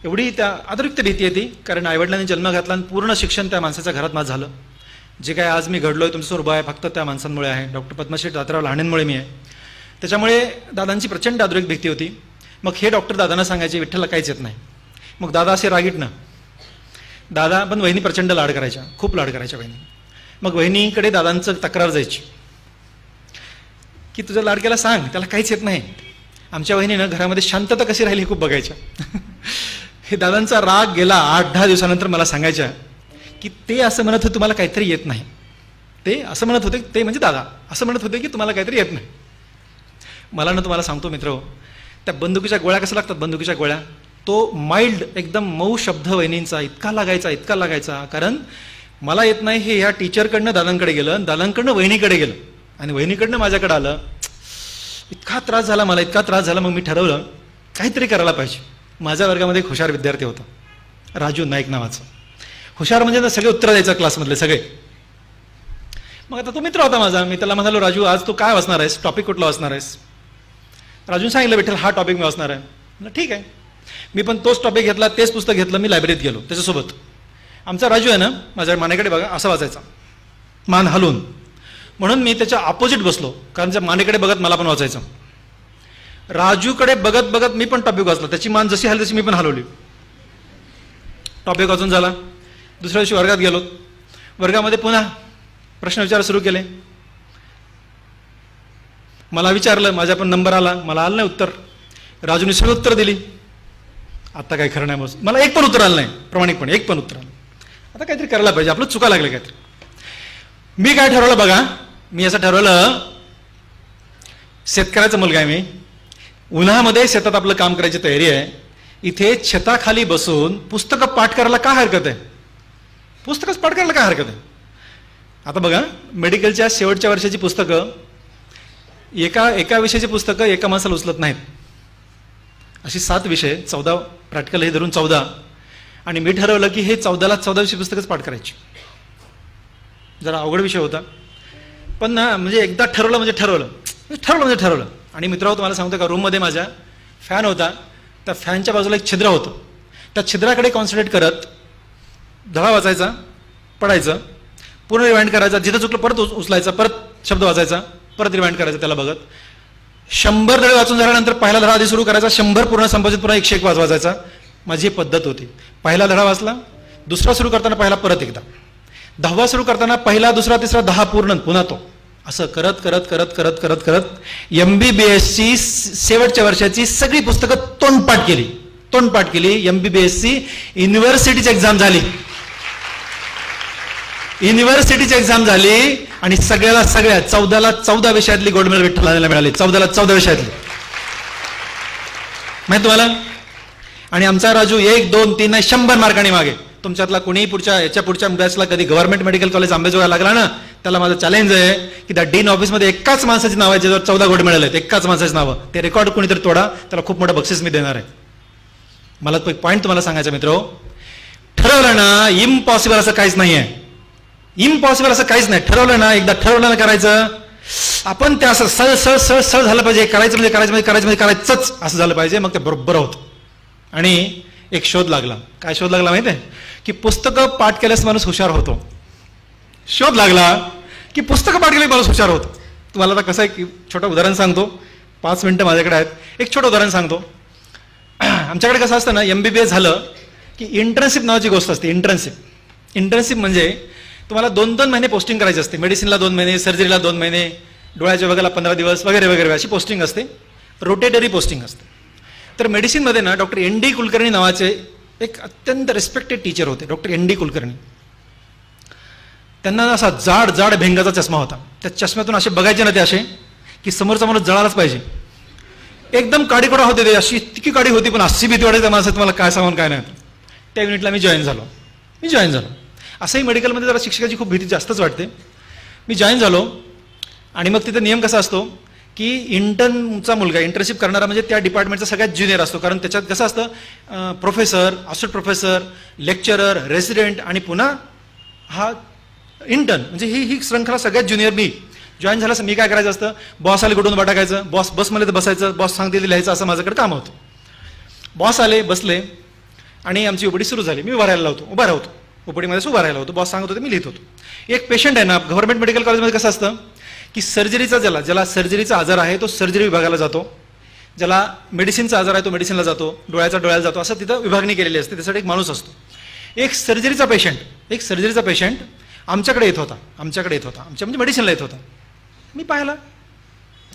एवढी त्या अतिरिक्त भीती येते, कारण आईवडिलांनी जन्म घातला आणि पूर्ण शिक्षण त्या माणसाच्या घरात माझं झालं. जे काय आज मी घडलोय तुमच्यासमोर उभा आहे, फक्त त्या माणसांमुळे आहे. डॉक्टर पद्मश्री तात्याराव लहानेंमुळे मी आहे. त्याच्यामुळे दादांची प्रचंड अतिरिक्त भीती होती. मग हे डॉक्टर दादांना सांगायचे विठ्ठलला काहीच येत नाही. मग दादा असे रागीट ना. दादा पण वहिनी प्रचंड लाड करायच्या, खूप लाड करायच्या वहिनी. मग वहिनीकडे दादांचं तक्रार जायची की तुझ्या लाडक्याला सांग त्याला काहीच येत नाही. आमच्या वहिनीनं घरामध्ये शांतता कशी राहिली हे खूप बघायच्या. हे दादांचा राग गेला 8-10 दिवसानंतर मला सांगायच्या की ते असं म्हणत होते तुम्हाला काहीतरी येत नाही. ते असं म्हणत होते, ते म्हणजे दादा असं म्हणत होते की तुम्हाला काहीतरी येत नाही. मला ना तुम्हाला सांगतो मित्र, त्या बंदुकीच्या गोळ्या कशा लागतात, बंदुकीच्या गोळ्या, तो माइल्ड एकदम मऊ शब्द वहिनींचा इतका लागायचा, कारण मला येत नाही हे ह्या टीचरकडनं दादांकडे गेलं, दादांकडनं वहिनीकडे गेलं आणि वहिनीकडनं माझ्याकडे आलं. इतका त्रास झाला मला, इतका त्रास झाला. मग मी ठरवलं काहीतरी करायला पाहिजे. माझ्या वर्गामध्ये एक हुशार विद्यार्थी होता, राजू नाईक नावाचा. हुशार म्हणजे सगळे उत्तर द्यायचं क्लासमधले सगळे. मग आता तो मित्र होता माझा. मी त्याला म्हणालो, राजू आज तू काय वाचणार आहेस, टॉपिक कुठला वाचणार आहेस? राजून सांगितलं विठ्ठल हा टॉपिक मी वाचणार आहे. म्हणलं ठीक आहे. मी पण तोच टॉपिक घेतला, तेच पुस्तक घेतलं, मी लायब्ररीत गेलो त्याच्यासोबत. आमचा राजू आहे ना, माझ्या मानेकडे बघा असं वाचायचा, मान हलवून. म्हणून मी त्याच्या ऑपोजिट बसलो, कारण त्या मानेकडे बघत मला पण वाचायचं. राजूकडे बघत बघत मी पण टॉपिक वाचला. त्याची मान जशी हलली तशी मी पण हलवली. टॉपिक वाचून झाला. दुसऱ्या दिवशी वर्गात गेलो. वर्गामध्ये पुन्हा प्रश्न विचार सुरू केले. मला विचारलं, माझ्या पण नंबर आला, मला आलं नाही उत्तर. राजूने सगळं उत्तर दिली. आता काय खरं नाही, मला एक पण उत्तर आलं नाही, प्रामाणिकपणे एक पण उत्तर आलं. आता काहीतरी करायला पाहिजे, आपलं चुका लागलं काहीतरी. मी काय ठरवलं बघा, मी असं ठरवलं, शेतकऱ्याचा मुलगा आहे मी, उन्हामध्ये शेतात आपलं काम करायची तयारी आहे. इथे छताखाली बसून पुस्तकं पाठ करायला काय हरकत आहे? पुस्तकच पाठ करायला काय हरकत आहे? आता बघा, मेडिकलच्या शेवटच्या वर्षाची पुस्तकं, एका विषयाची पुस्तकं एका माणसाला उचलत नाहीत. अशी 7 विषय, 14 प्रॅक्टिकल हे धरून 14. आणि मी ठरवलं की हे 14ला 14 विषय पुस्तकच पाठ करायची. जरा अवघड विषय होता, पण ना म्हणजे एकदा ठरवलं म्हणजे ठरवलं. आणि मित्रांनो तुम्हाला सांगतो का, रूममध्ये माझ्या फॅन होता, त्या फॅनच्या बाजूला एक छिद्र होतं. त्या छिद्राकडे कॉन्सन्ट्रेट करत धडा वाचायचा, पडायचं, पूर्ण रिवाइंड करायचा, जिथं चुकलं परत उचलायचा, परत शब्द वाचायचा, परत रिवाइंड करायचा त्याला बघत. 100 धडे वाचून झाल्यानंतर पहिला धडा आधी सुरू करायचा, 100 पूर्ण संपादित, पुन्हा 101 वाचायचा. माझी पद्धत होती. पहिला धडा वाचला, दुसरा सुरू करताना पहिला परत एकदा, 10वा सुरू करताना पहिला, दुसरा, तिसरा, 10 पूर्ण, पुन्हा तो, असं करत करत करत करत करत करत MBBSची शेवटच्या वर्षाची सगळी पुस्तकं तोंडपाठ केली. MBBSची युनिव्हर्सिटीची एक्झाम झाली. आणि सगळ्या 14ला 14 विषयातली गोल्ड मेडल विठ्ठलाला मिळाली. 14ला 14 विषयातली, माहिती तुम्हाला. आणि आमचा राजू 1, 2, 3 नाही 100 मार्कांनी मागे. तुमच्यातला कोणीही पुढच्या बॅचला कधी गव्हर्नमेंट मेडिकल कॉलेज आंबेजोगाई लागला ना, त्याला माझं चॅलेंज आहे की त्या डीन ऑफिसमध्ये एकाच माणसाची नाव आहे ज्याच्यावर 14 गोल्ड मेडल आहेत, एकाच माणसाची नावं. ते रेकॉर्ड कोणीतरी तोडा, त्याला खूप मोठं बक्षीस मी देणार आहे. मला तो एक पॉईंट तुम्हाला सांगायचा मित्र, ठरवलं ना इम्पॉसिबल असं काहीच नाही आहे. इम्पॉसिबल असं काहीच नाही. ठरवलं ना, एकदा ठरवलं ना करायचं, आपण ते असं सळ झालं पाहिजे. करायचंच असं झालं पाहिजे, मग ते बरोबर होतं. आणि एक शोध लागला. काय शोध लागला माहिती आहे? की पुस्तकं पाठ केल्यास माणूस हुशार होतो. शोध लागला की पुस्तकं पाठ केल्यास माणूस हुशार होतो. तुम्हाला आता कसं आहे की छोटं उदाहरण सांगतो, 5 मिनिटं माझ्याकडे आहेत. एक छोटं उदाहरण सांगतो. आमच्याकडे कसं असतं ना, MBBS झालं की इंटर्नशिप नावाची गोष्ट असते. इंटर्नशिप म्हणजे तुम्हाला 2-2 महिने पोस्टिंग करायची असते. मेडिसिनला 2 महिने, सर्जरीला 2 महिने, डोळ्याच्या बघायला 15 दिवस वगैरे वगैरे अशी पोस्टिंग असते. रोटेटरी पोस्टिंग असते. तर मेडिसिनमध्ये ना डॉक्टर ND कुलकर्णी नावाचे एक अत्यंत रिस्पेक्टेड टीचर होते, डॉक्टर ND कुलकर्णी. त्यांना असा जाड भेंगाचा चष्मा होता. त्या चष्म्यातून असे बघायचे ना ते असे की समोरचा माणूस जळालाच पाहिजे. एकदम काडीकोडा होते ते, अशी इतकी काडी होती, पण अशी भीती वाटायची माणसं तुम्हाला काय सांगून काय नाही. त्या युनिटला मी जॉईन झालो. असंही मेडिकलमध्ये जरा शिक्षकाची खूप भीती जास्तच वाटते. मी जॉईन झालो. आणि मग तिथे नियम कसा असतो की इंटर्नचा मुलगा, इंटर्नशिप करणारा म्हणजे त्या डिपार्टमेंटचा सगळ्यात ज्युनियर असतो. कारण त्याच्यात कसं असतं, professor, assistant professor, lecturer, resident आणि पुन्हा हा इंटर्न, म्हणजे ही श्रृंखला सगळ्यात ज्युनियर. मी जॉईन झालं, मी काय करायचं असतं, बॉस आले कुठून टाकायचं, बसमध्ये तर बसायचं, बॉस सांगते ते लिहायचं, असं माझ्याकडे काम होतं. बॉस आले, बसले आणि आमची ओपीडी सुरू झाली. मी उभा राहायला होतो. ओपीडीमध्ये उभा राहिला होतो. बॉस सांगत होते, मी लिहित होतो. एक पेशंट आहे ना, गव्हर्नमेंट मेडिकल कॉलेजमध्ये कसं असतं की सर्जरीचा ज्याला सर्जरीचा आजार आहे तो सर्जरी विभागाला जातो, ज्याला मेडिसिनचा आजार आहे तो मेडिसिनला जातो, डोळ्याला जातो, असं तिथं विभागणी केलेली असते. त्यासाठी एक माणूस असतो. एक सर्जरीचा पेशंट आमच्याकडे येत होता, आमच्या म्हणजे मेडिसिनला येत होता. मी पाहिला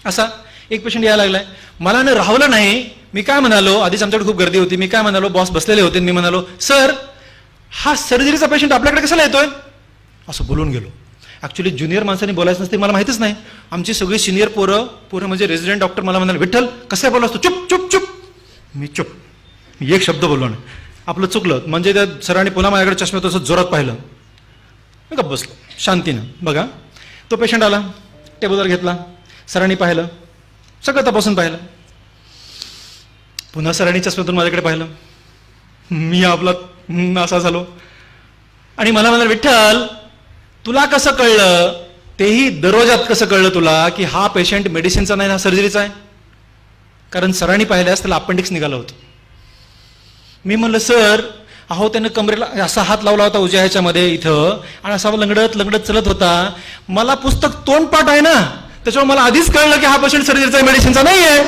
असा एक पेशंट यायला लागलाय. मला ना राहवलं नाही. मी काय म्हणालो, आधीच आमच्याकडे खूप गर्दी होती, मी काय म्हणालो, बॉस बसलेले होते, मी म्हणालो, सर हा सर्जरीचा पेशंट आपल्याकडे कशाला येतोय, असं बोलून गेलो. ऍक्च्युली ज्युनियर माणसांनी बोलायचं नसते, मला माहितीच नाही. आमची सगळी सिनियर पोरं म्हणजे रेसिडेंट डॉक्टर मला म्हणाले, विठ्ठल कसं बोलला असतो, चुप. मी एक शब्द बोललो नाही. आपलं चुकलं. म्हणजे त्या सरांनी पुन्हा माझ्याकडे चष्म्यात तसं जोरात पाहिलं. मी गप्प बसलो शांतीनं. बघा, तो पेशंट आला, टेबलवर घेतला, सरांनी पाहिलं, सगळं तपासून पाहिलं. पुन्हा सरांनी चष्म्यातून माझ्याकडे पाहिलं. मी आपला असा झालो. आणि मला म्हणाल, विठ्ठल तुला कसं कळलं, तेही दररोजात कसं कळलं तुला की हा पेशंट मेडिसिनचा नाही, हा सर्जरीचा आहे? कारण सरांनी पाहिल्यास त्याला अपेंडिक्स निघालं होतं. मी म्हणलं, सर अहो त्यानं कमरेला असा हात लावला होता उजव्या ह्याच्यामध्ये इथं, आणि असा लंगडत चलत होता. मला पुस्तक तोंडपाठ आहे ना, त्याच्यावर मला आधीच कळलं की हा पेशंट सर्जरीचा आहे, मेडिसिनचा नाही आहे.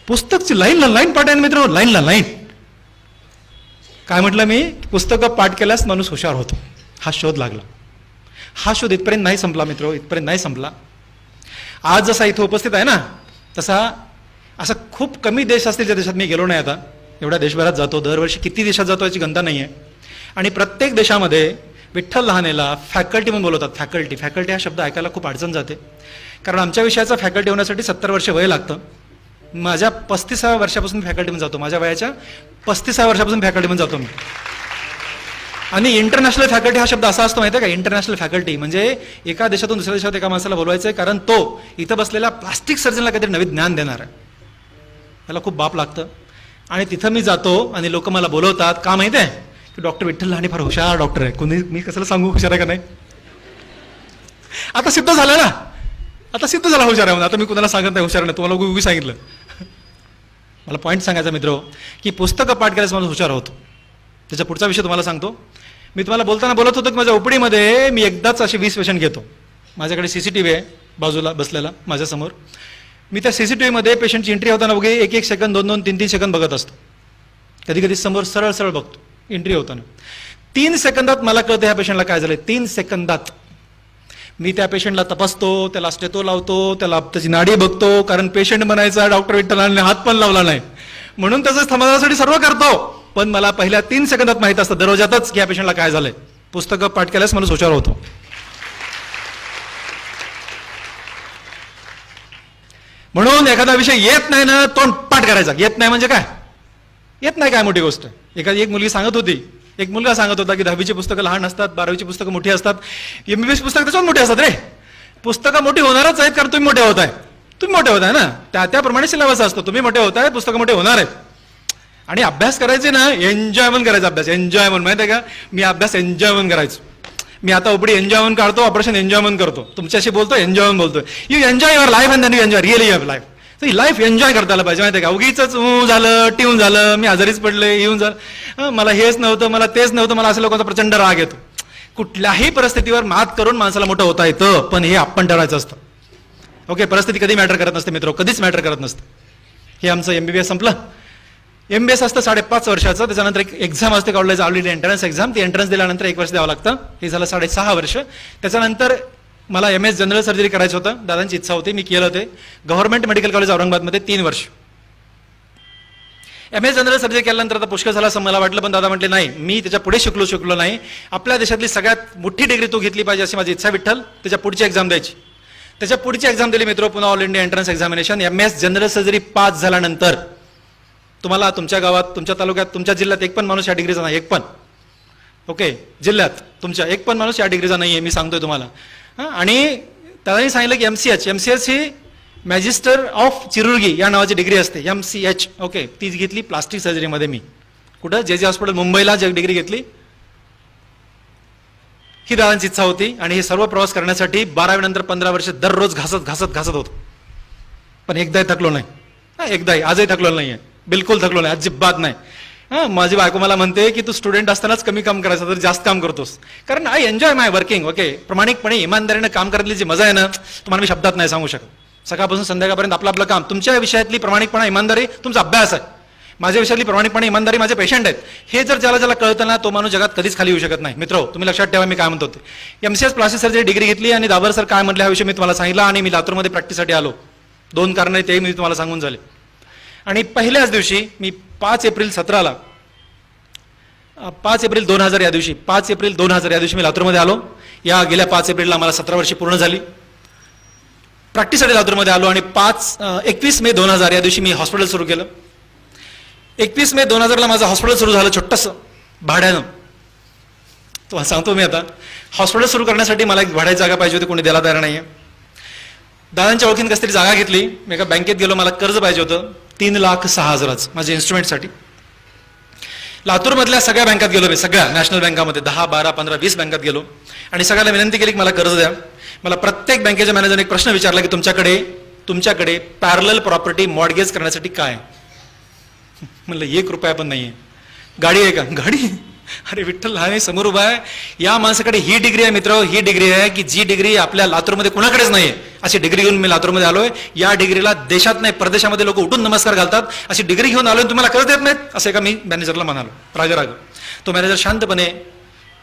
पुस्तकची लाईन पाठ आहे मित्र, लाईन. काय म्हटलं मी, पुस्तकं पाठ केल्यास माणूस हुशार होतो. हा शोध लागला. हा शोध इथपर्यंत नाही संपला मित्र, इथपर्यंत नाही संपला. आज जसा इथं उपस्थित आहे ना, तसा असा खूप कमी देश असतील ज्या देशात मी गेलो नाही. आता एवढ्या देशभरात जातो, दरवर्षी किती देशात जातो याची गणना नाही आहे. आणि प्रत्येक देशामध्ये विठ्ठल लहानेला फॅकल्टी म्हणून बोलवतात. फॅकल्टी हा शब्द ऐकायला खूप अडचण जाते, कारण आमच्या विषयाचा फॅकल्टी होण्यासाठी 70 वर्ष वय लागतं. माझ्या 35व्या वर्षापासून फॅकल्टीमध्ये जातो, माझ्या वयाच्या 35व्या वर्षापासून फॅकल्टीमध्ये जातो मी. आणि इंटरनॅशनल फॅकल्टी हा शब्द असा असतो माहिती आहे का, इंटरनॅशनल फॅकल्टी म्हणजे एका देशातून दुसऱ्या देशात एका माणसाला बोलवायचं आहे, कारण तो इथं बसलेल्या प्लास्टिक सर्जनला काहीतरी नवीन ज्ञान देणार आहे. त्याला खूप बाप लागतं. आणि तिथं मी जातो आणि लोक मला बोलवतात. का माहिती आहे की डॉक्टर विठ्ठल लहाने फार हुशार डॉक्टर आहे. कोणी मी कशाला सांगू हुशार आहे का नाही, आता सिद्ध झालं ना, आता सिद्ध झाला हुशार आहे. आता मी कुणाला सांगत नाही हुशार नाही, तुम्हाला उगी सांगितलं. मला पॉईंट सांगायचा मित्र की पुस्तकं पाठ केल्यास मला हुशार होतो. त्याचा पुढचा विषय तुम्हाला सांगतो. मी तुम्हाला बोलताना बोलत होतो की माझ्या ओपीडीमध्ये मी एकदाच असे 20 पेशंट घेतो. माझ्याकडे CCTV आहे बाजूला बसलेला माझ्यासमोर. मी त्या CCTVमध्ये पेशंटची एंट्री होताना बघे 1-1 सेकंद 2-2 3-3 सेकंद बघत असतो. कधी कधी समोर सरळ सरळ बघतो एंट्री होताना. 3 सेकंदात मला कळतं ह्या पेशंटला काय झालंय. 3 सेकंदात मी त्या पेशंटला तपासतो, त्याला स्टेथो लावतो, त्याला त्याची नाडी बघतो. कारण पेशंट म्हणायचा डॉक्टर विठ्ठलाने हात पण लावला नाही म्हणून त्याचं समाधानासाठी सर्व करतो. पण मला पहिल्या 3 सेकंदात माहित असतं दररोजातच की या पेशंटला काय झालंय. पुस्तकं पाठ केल्यास माणूस हुशार होतो. म्हणून एखादा विषय येत नाही ना तोंड पाठ करायचा. येत नाही म्हणजे काय, येत नाही काय मोठी गोष्ट. एक मुलगी सांगत होती, एक मुलगा सांगत होता की 10वीची पुस्तकं लहान असतात, 12वीची पुस्तकं मोठी असतात, MBBS पुस्तकं त्याच्यावर मोठी असतात. रे पुस्तकं मोठी होणारच आहेत कारण तुम्ही मोठे होताय. तुम्ही मोठे होताय ना, त्याप्रमाणे सिलेबस असतो. तुम्ही मोठे होताय, पुस्तकं मोठे होणार आहेत. आणि अभ्यास करायचे ना एन्जॉय म्हणून करायचा. अभ्यास एन्जॉय म्हणून माहिती आहे का, मी अभ्यास एन्जॉय म्हणून करायचो. मी आता ओपडी एन्जॉय म्हणून काढतो, ऑपरेशन एन्जॉय म्हणून करतो. तुमच्याशी बोलतो एन्जॉय म्हणून बोलतोय. You enjoy your life and then you enjoy really your life. ही लाईफ एन्जॉय करता आलं पाहिजे माहिती आहे का. उगीच झालं टिवून झालं, मी आजारीच पडले, येऊन झालं, मला हेच नव्हतं, मला तेच नव्हतं, मला असं लोकांचा प्रचंड राग येतो. कुठल्याही परिस्थितीवर मात करून माणसाला मोठं होता येतं, पण हे आपण ठरवायचं असतं. ओके, परिस्थिती कधी मॅटर करत नसते मित्र, कधीच मॅटर करत नसतं. हे आमचं MBBS संपलं. MBBS असतं 5.5 वर्षाचं. त्याच्यानंतर एक एक्झाम असते कॉलेज ऑलरेडी एंट्रन्स एक्झाम. ती एंट्रन्स दिल्यानंतर 1 वर्ष द्यावं लागतं. हे झालं 6.5 वर्ष. त्याच्यानंतर मला MS जनरल सर्जरी करायचं होतं. दादांची इच्छा होती, मी केलं होते. गव्हर्नमेंट मेडिकल कॉलेज औरंगाबादमध्ये 3 वर्ष. MS जनरल सर्जरी केल्यानंतर आता पुष्कळ झाला असं मला वाटलं, पण दादा म्हटले नाही, मी त्याच्या पुढे शिकलो नाही. आपल्या देशातली सगळ्यात मोठी डिग्री तू घेतली पाहिजे अशी माझी इच्छा विठ्ठल. त्याच्या पुढची एक्झाम द्यायची. त्याच्या पुढची एक्झाम दिली मित्र, पुन्हा all India entrance examination. MS general surgery pass झाल्यानंतर तुम्हाला तुमच्या गावात, तुमच्या तालुक्यात, तुमच्या जिल्ह्यात एक पण माणूस या डिग्रीचा नाही. एक पण. ओके, जिल्ह्यात तुमच्या एक पण माणूस या डिग्रीचा नाही आहे, मी सांगतोय तुम्हाला. आणि त्यालाही सांगितलं की MCH ही मॅजिस्टर ऑफ चिरुर्गी या नावाची डिग्री असते. MCH. ओके, तीच घेतली प्लास्टिक सर्जरीमध्ये मी. कुठं JJ हॉस्पिटल मुंबईला डिग्री घेतली. ही दादांची इच्छा होती. आणि हे सर्व प्रवास करण्यासाठी 12वी नंतर 15 वर्ष दररोज घासत होतो. पण एकदाही थकलो नाही. एकदाही, आजही थकलो नाहीये, बिलकुल थकलो नाही, अजिबात नाही. माझी बायको मला म्हणते की तू स्टुडंट असतानाच कमी काम करायचं, तर जास्त काम करतोस. कारण I enjoy my working. Okay, प्रामाणिकपणे इमानदारीने काम करायची जी मजा आहे ना, तुम्हाला मी शब्दात नाही सांगू शकत. सकाळपासून संध्याकाळपर्यंत आपलं काम. तुमच्या विषयातली प्रामाणिकपणा, इमानदारी तुमचा अभ्यास आहे. माझ्या विषयातली प्रामाणिकपणे, इमानदारी माझे पेशंट आहेत. हे जर ज्याला कळतं ना, तो माणूस जगात कधीच खाली येऊ शकत नाही. मित्र, तुम्ही लक्षात ठेवा मी काय म्हणतो ते. MCH प्लास्टिक सर्जरी डिग्री घेतली आणि दाबर सर काय म्हटलं हा विषय मी तुम्हाला सांगितला. आणि मी लातूरमध्ये प्रॅक्टिससाठी आलो. 2 कारण ते मी तुम्हाला सांगून झाले. आणि पहिल्याच दिवशी मी 5 एप्रिल 2000 या दिवशी 5 एप्रिल 2000 या दिवशी मी लातूरमध्ये आलो. या गेल्या 5 एप्रिलला मला 17 वर्षे पूर्ण झाली. प्रॅक्टिससाठी लातूरमध्ये आलो. आणि 21 मे 2000 या दिवशी मी हॉस्पिटल सुरू केलं. 21 मे 2000ला माझं हॉस्पिटल सुरू झालं छोटंसं भाड्यानं. तुम्हाला सांगतो मी आता, हॉस्पिटल सुरू करण्यासाठी मला एक भाड्याची जागा पाहिजे होती, कोणी द्यायला तयार नाहीये. दादांच्या ओळखीने कसं तरी जागा घेतली. मी एका बँकेत गेलो, मला कर्ज पाहिजे होतं 3,06,000 माझ्या इन्स्ट्रुमेंटसाठी. लातूरमधल्या सगळ्या बँकात गेलो मी, सगळ्या नॅशनल बँकामध्ये 10, 12, 15, 20 बँकात गेलो आणि सगळ्याला विनंती केली की मला कर्ज द्या. मला प्रत्येक बँकेच्या मॅनेजरने एक प्रश्न विचारला की तुमच्याकडे पॅरलल प्रॉपर्टी मॉर्गेज करण्यासाठी काय. म्हणलं 1 रुपया पण नाहीये. गाडी आहे का? गाडी. अरे विठ्ठल, हा समोर उभा आहे. या माणसाकडे ही डिग्री आहे मित्र, ही डिग्री आहे की जी डिग्री आपल्या लातूरमध्ये कुणाकडेच नाहीये. अशी डिग्री घेऊन मी लातूरमध्ये आलोय. या डिग्रीला देशात नाही परदेशामध्ये लोक उठून नमस्कार घालतात. अशी डिग्री घेऊन आलोय, तुम्हाला कर्ज देत नाहीत असं एका मी मॅनेजरला म्हणालो राग. तो मॅनेजर शांतपणे,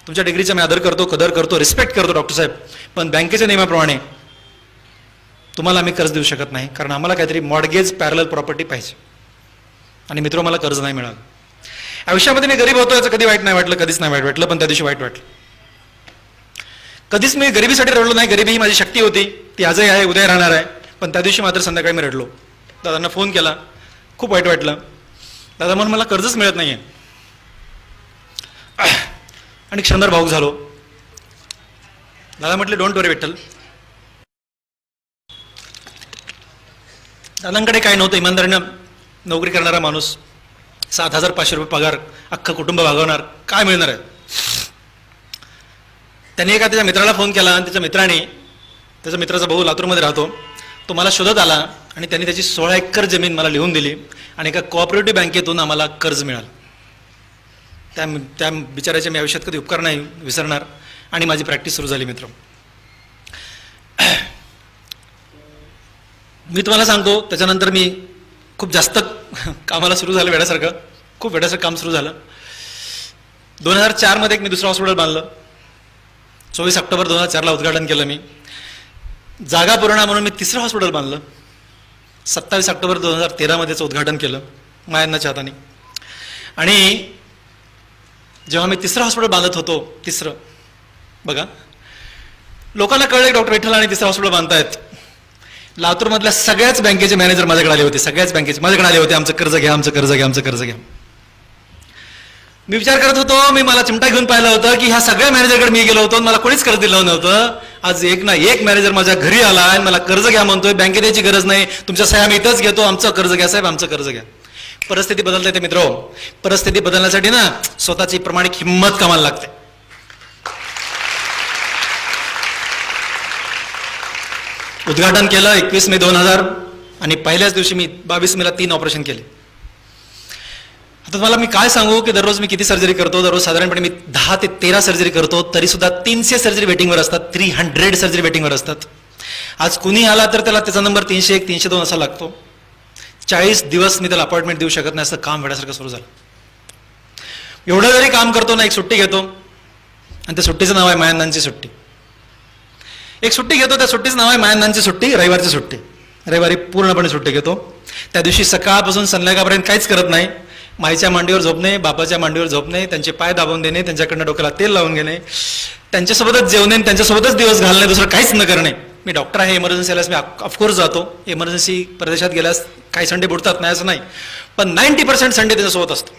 तुमच्या डिग्रीचा मी आदर करतो, कदर करतो, रिस्पेक्ट करतो डॉक्टर साहेब, पण बँकेच्या नियमाप्रमाणे तुम्हाला आम्ही कर्ज देऊ शकत नाही, कारण आम्हाला काहीतरी मॉर्गेज पॅरलल प्रॉपर्टी पाहिजे. आणि मित्र, मला कर्ज नाही मिळालं. आयुष्यामध्ये मी गरीब होतो याचं कधी वाईट नाही वाटलं, कधीच नाही वाईट वाटलं, पण त्या दिवशी वाईट वाटलं. कधीच मी गरिबीसाठी रडलो नाही. गरिबी ही माझी शक्ती होती, ती आजही आहे, उद्या राहणार आहे. पण त्या दिवशी मात्र संध्याकाळी मी रडलो. दादांना फोन केला, खूप वाईट वाटलं. दादा म्हणून मला कर्जच मिळत नाहीये. आणि क्षणभर भावूक झालो. दादा म्हटले डोंट वरी विठ्ठल. दादांकडे काय नव्हतं, इमानदारीनं नोकरी करणारा माणूस, 7,500 रुपये पगार, अख्खं कुटुंब भागवणार, काय मिळणार आहे. त्यांनी एका त्याच्या मित्राला फोन केला आणि त्याच्या मित्राचा भाऊ लातूरमध्ये राहतो, तो मला शोधत आला आणि त्यांनी त्याची 16 एकर जमीन मला लिहून दिली आणि एका कोऑपरेटिव्ह बँकेतून आम्हाला कर्ज मिळालं. त्या बिचाराचे मी आयुष्यात कधी उपकार नाही विसरणार. आणि माझी प्रॅक्टिस सुरू झाली मित्र. मी तुम्हाला सांगतो, त्याच्यानंतर मी खूप जास्त कामाला सुरू झालं वेड्यासारखं, खूप वेड्यासारखं काम सुरू झालं. 2004 मध्ये मी दुसरं हॉस्पिटल बांधलं. 24 ऑक्टोबर 2004ला उद्घाटन केलं मी. जागा पुरवणा म्हणून मी तिसरं हॉस्पिटल बांधलं. 27 ऑक्टोबर 2013 मध्ये त्याचं उद्घाटन केलं मायांनाच्या हाताने. आणि जेव्हा मी तिसरं हॉस्पिटल बांधत होतो, तिसरं बघा, लोकांना कळलं डॉक्टर विठ्ठल आणि तिसरं हॉस्पिटल बांधतायत. लातूरमधल्या सगळ्याच बँकेचे मॅनेजर माझ्याकडे आले होते, सगळ्याच बँकेचे माझ्याकडे आले होते, आमचं कर्ज घ्या, आमचं कर्ज घ्या, आमचं कर्ज घ्या. मी विचार करत होतो, मी मला चिमटा घेऊन पाहिलं होतं की ह्या सगळ्या मॅनेजरकडे मी गेलो होतो, मला कोणीच कर्ज दिलं नव्हतं. आज एक ना एक मॅनेजर माझ्या घरी आला आणि मला कर्ज घ्या म्हणतोय. बँकेत यायची गरज नाही, तुमच्या सह्या मी इथंच घेतो, आमचं कर्ज घ्या साहेब, आमचं कर्ज घ्या. परिस्थिती बदलता येते मित्र. परिस्थिती बदलण्यासाठी ना स्वतःची प्रामाणिक हिंमत कामाला लागते. उद्घाटन केलं 21 मे 2000 आणि पहिल्याच दिवशी मी 22 मेला 3 ऑपरेशन केले. आता तुम्हाला मी काय सांगू की दररोज मी किती सर्जरी करतो. दररोज साधारणपणे मी 10 ते 13 सर्जरी करतो. तरी सुद्धा 300 सर्जरी वेटिंगवर असतात, 300 सर्जरी वेटिंगवर असतात. आज कुणी आला तर त्याला त्याचा नंबर 301, 302 असा लागतो. 40 दिवस मी त्याला अपॉइंटमेंट देऊ शकत नाही, असं काम वेळासारखं सुरू झालं. एवढं जरी काम करतो ना, एक सुट्टी घेतो आणि त्या सुट्टीचं नाव आहे मायांनांची सुट्टी. एक सुट्टी घेतो, त्या सुट्टीचं नाव आहे मायांनांची सुट्टी, रविवारची सुट्टी. रविवारी पूर्णपणे सुट्टी घेतो. त्या दिवशी सकाळपासून संध्याकाळपर्यंत काहीच करत नाही. माईच्या मांडीवर झोपणे, बापाच्या मांडीवर झोपणे, त्यांचे पाय दाबून देणे, त्यांच्याकडनं डोक्याला तेल लावून घेणे, त्यांच्यासोबतच जेवणे, त्यांच्यासोबतच दिवस घालणे, दुसरं काहीच न करणे. मी डॉक्टर आहे, इमर्जन्सी आल्यास मी ऑफकोर्स जातो. इमर्जन्सी प्रदेशात गेल्यास काही संडे बुडतात नाही असं नाही, पण 90% संडे त्याच्यासोबत असतो.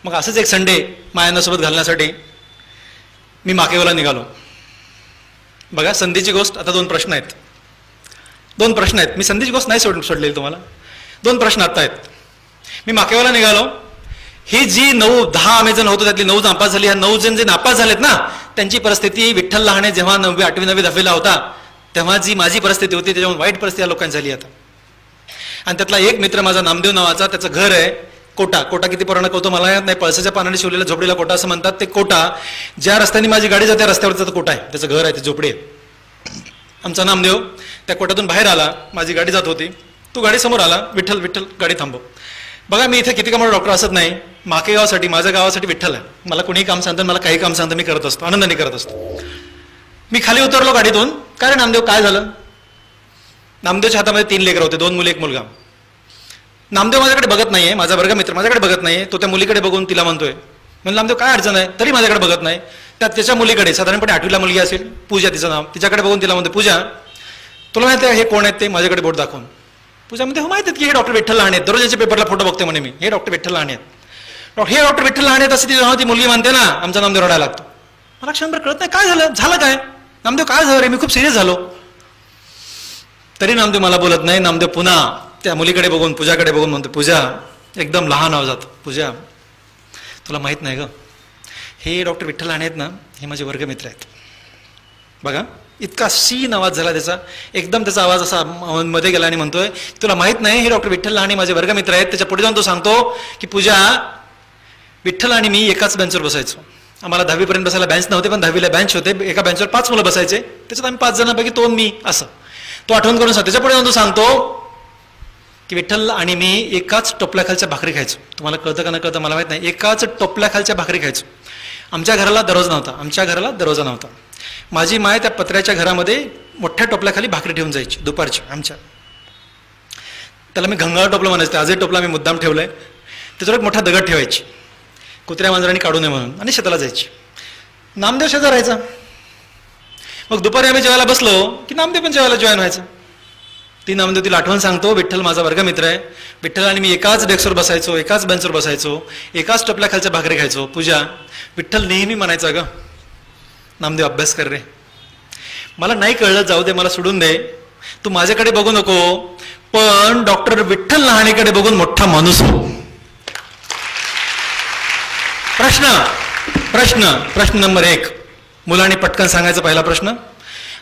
मग असंच एक संडे मायांनासोबत घालण्यासाठी मी माकेवाला निघालो. बघा संधीची गोष्ट. आता 2 प्रश्न आहेत, 2 प्रश्न आहेत. मी संधीची गोष्ट नाही सोडलेली तुम्हाला. 2 प्रश्न आता आहेत. मी माकेवाला निघालो. ही जी 9-10 आम्ही जण होतो त्यातली 9 नापास झाली. ह्या 9 जण जे नापास झालेत ना, त्यांची परिस्थिती विठ्ठल लहाने जेव्हा 9वी, 8वी, 9वी, 10वीला होता तेव्हा जी माझी परिस्थिती होती त्याच्यावर वाईट परिस्थिती या लोकांची झाली आता. आणि त्यातला एक मित्र माझा नामदेव नावाचा, त्याचं घर आहे कोटा. कोटा किती पुराणा कळतो मला नाही, पळसाच्या पानाने शिवलेल्या झोपडीला कोटा असं म्हणतात. ते कोटा ज्या रस्त्याने माझी गाडी जाते रस्त्यावरचा कोटा आहे, त्याचं घर आहे, ते झोपडी आहे. आमचा नामदेव त्या कोटातून बाहेर आला, माझी गाडी जात होती, तो गाडी समोर आला, विठ्ठल विठ्ठल गाडी थांबव. बघा मी इथे किती कामाला डॉक्टर असत नाही, माके गावासाठी, माझ्या गावासाठी विठ्ठल आहे. मला कोणीही काम सांगतं, मला काही काम सांगतं, मी करत असतो, आनंदाने करत असतो. मी खाली उतरलो गाडीतून. काय रे नामदेव काय झालं? नामदेवच्या हातामध्ये 3 लेकरं होते, 2 मुली 1 मुलगा. नामदेव माझ्याकडे बघत नाहीये, माझा वर्गमित्र माझ्याकडे बघत नाहीये. तो त्या मुलीकडे बघून तिला म्हणतोय, म्हणजे नामदेव काय अडचण आहे, तरी माझ्याकडे बघत नाही. त्याच्या मुलीकडे साधारणपणे 8वीला मुलगी असेल, पूजा तिचं नाव, तिच्याकडे बघून तिला म्हणते, पूजा तुला माहिती आहे हे कोण आहेत? ते माझ्याकडे बोट दाखवून. पूजा म्हणते, हो माहिती आहेत की हे डॉक्टर विठ्ठल लहाने आहेत, दररोज यांच्या पेपरला फोटो बघते म्हणे मी, हे डॉक्टर विठ्ठल लहाने आहेत. हे डॉक्टर विठ्ठल लहाने आहेत असं ती मुलगी म्हणते ना, आमचा नामदेव रडायला लागतो. मला क्षणभर कळत नाही काय झालं, झालं काय नामदेव, काय झालं रे, मी खूप सिरियस झालो. तरी नामदेव मला बोलत नाही. नामदेव पुन्हा त्या मुलीकडे बघून पूजाकडे बघून म्हणतो, पूजा एकदम लहान आवाजात, पूजा तुला माहित नाही ग, हे डॉक्टर विठ्ठल लहाने आहेत ना, हे माझे वर्गमित्र आहेत. बघा इतका सीन आवाज झाला त्याचा, एकदम त्याचा आवाज असा मध्ये गेला आणि म्हणतोय, तुला माहित नाही हे डॉक्टर विठ्ठल लहाने माझे वर्गमित्र आहेत. त्याच्या पुढे जाऊन तो सांगतो की पूजा विठ्ठल आणि मी एकाच बेंचवर बसायचो. आम्हाला 10वी पर्यंत बसायला बेंच नव्हते, पण 10वीला बेंच होते. एका बेंचवर 5 मुलं बसायचे, त्याच्यात आम्ही 5 जणांपैकी 2 मी असं तो आठवण करून सांगतो. त्याच्या पुढे जाऊन तो सांगतो की विठ्ठल आणि मी एकाच टोपल्याखालच्या भाकरी खायचो. तुम्हाला कळतं का न कळतं मला माहित नाही, एकाच टोपल्याखालच्या भाकरी खायचो. आमच्या घराला दरवाजा नव्हता, आमच्या घराला दरवाजा नव्हता. माझी माय त्या पत्र्याच्या घरामध्ये मोठ्या टोपल्याखाली भाकरी ठेवून जायची दुपारची आमच्या. त्याला मी घंगाळ टोपलं म्हणायचं. आजही टोपला मी मुद्दाम ठेवलंय. त्याच्यावर एक मोठा दगड ठेवायची, कुत्र्या मांजरांनी काढू नये म्हणून, आणि शेताला जायची. नामदेव शेजार राहायचा. मग दुपारी आम्ही जेवायला बसलो की नामदेव पण जेवायला जॉईन व्हायचं. ती नामदेव तिला आठवण सांगतो, विठ्ठल माझा वर्गमित्र आहे, विठ्ठल आणि मी एकाच डेस्कवर बसायचो, एकाच बेंचवर बसायचो, एकाच टोपल्याखालच्या भाकरी खायचो. पूजा विठ्ठल नेहमी म्हणायचा, ग नामदेव अभ्यास कर रे. मला नाही कळलं, जाऊ दे, मला सोडून दे, तू माझ्याकडे बघू नको, पण डॉक्टर विठ्ठल लहानेकडे बघून मोठा माणूस हो. प्रश्न नंबर 1 मुलांनी पटकन सांगायचा पहिला प्रश्न.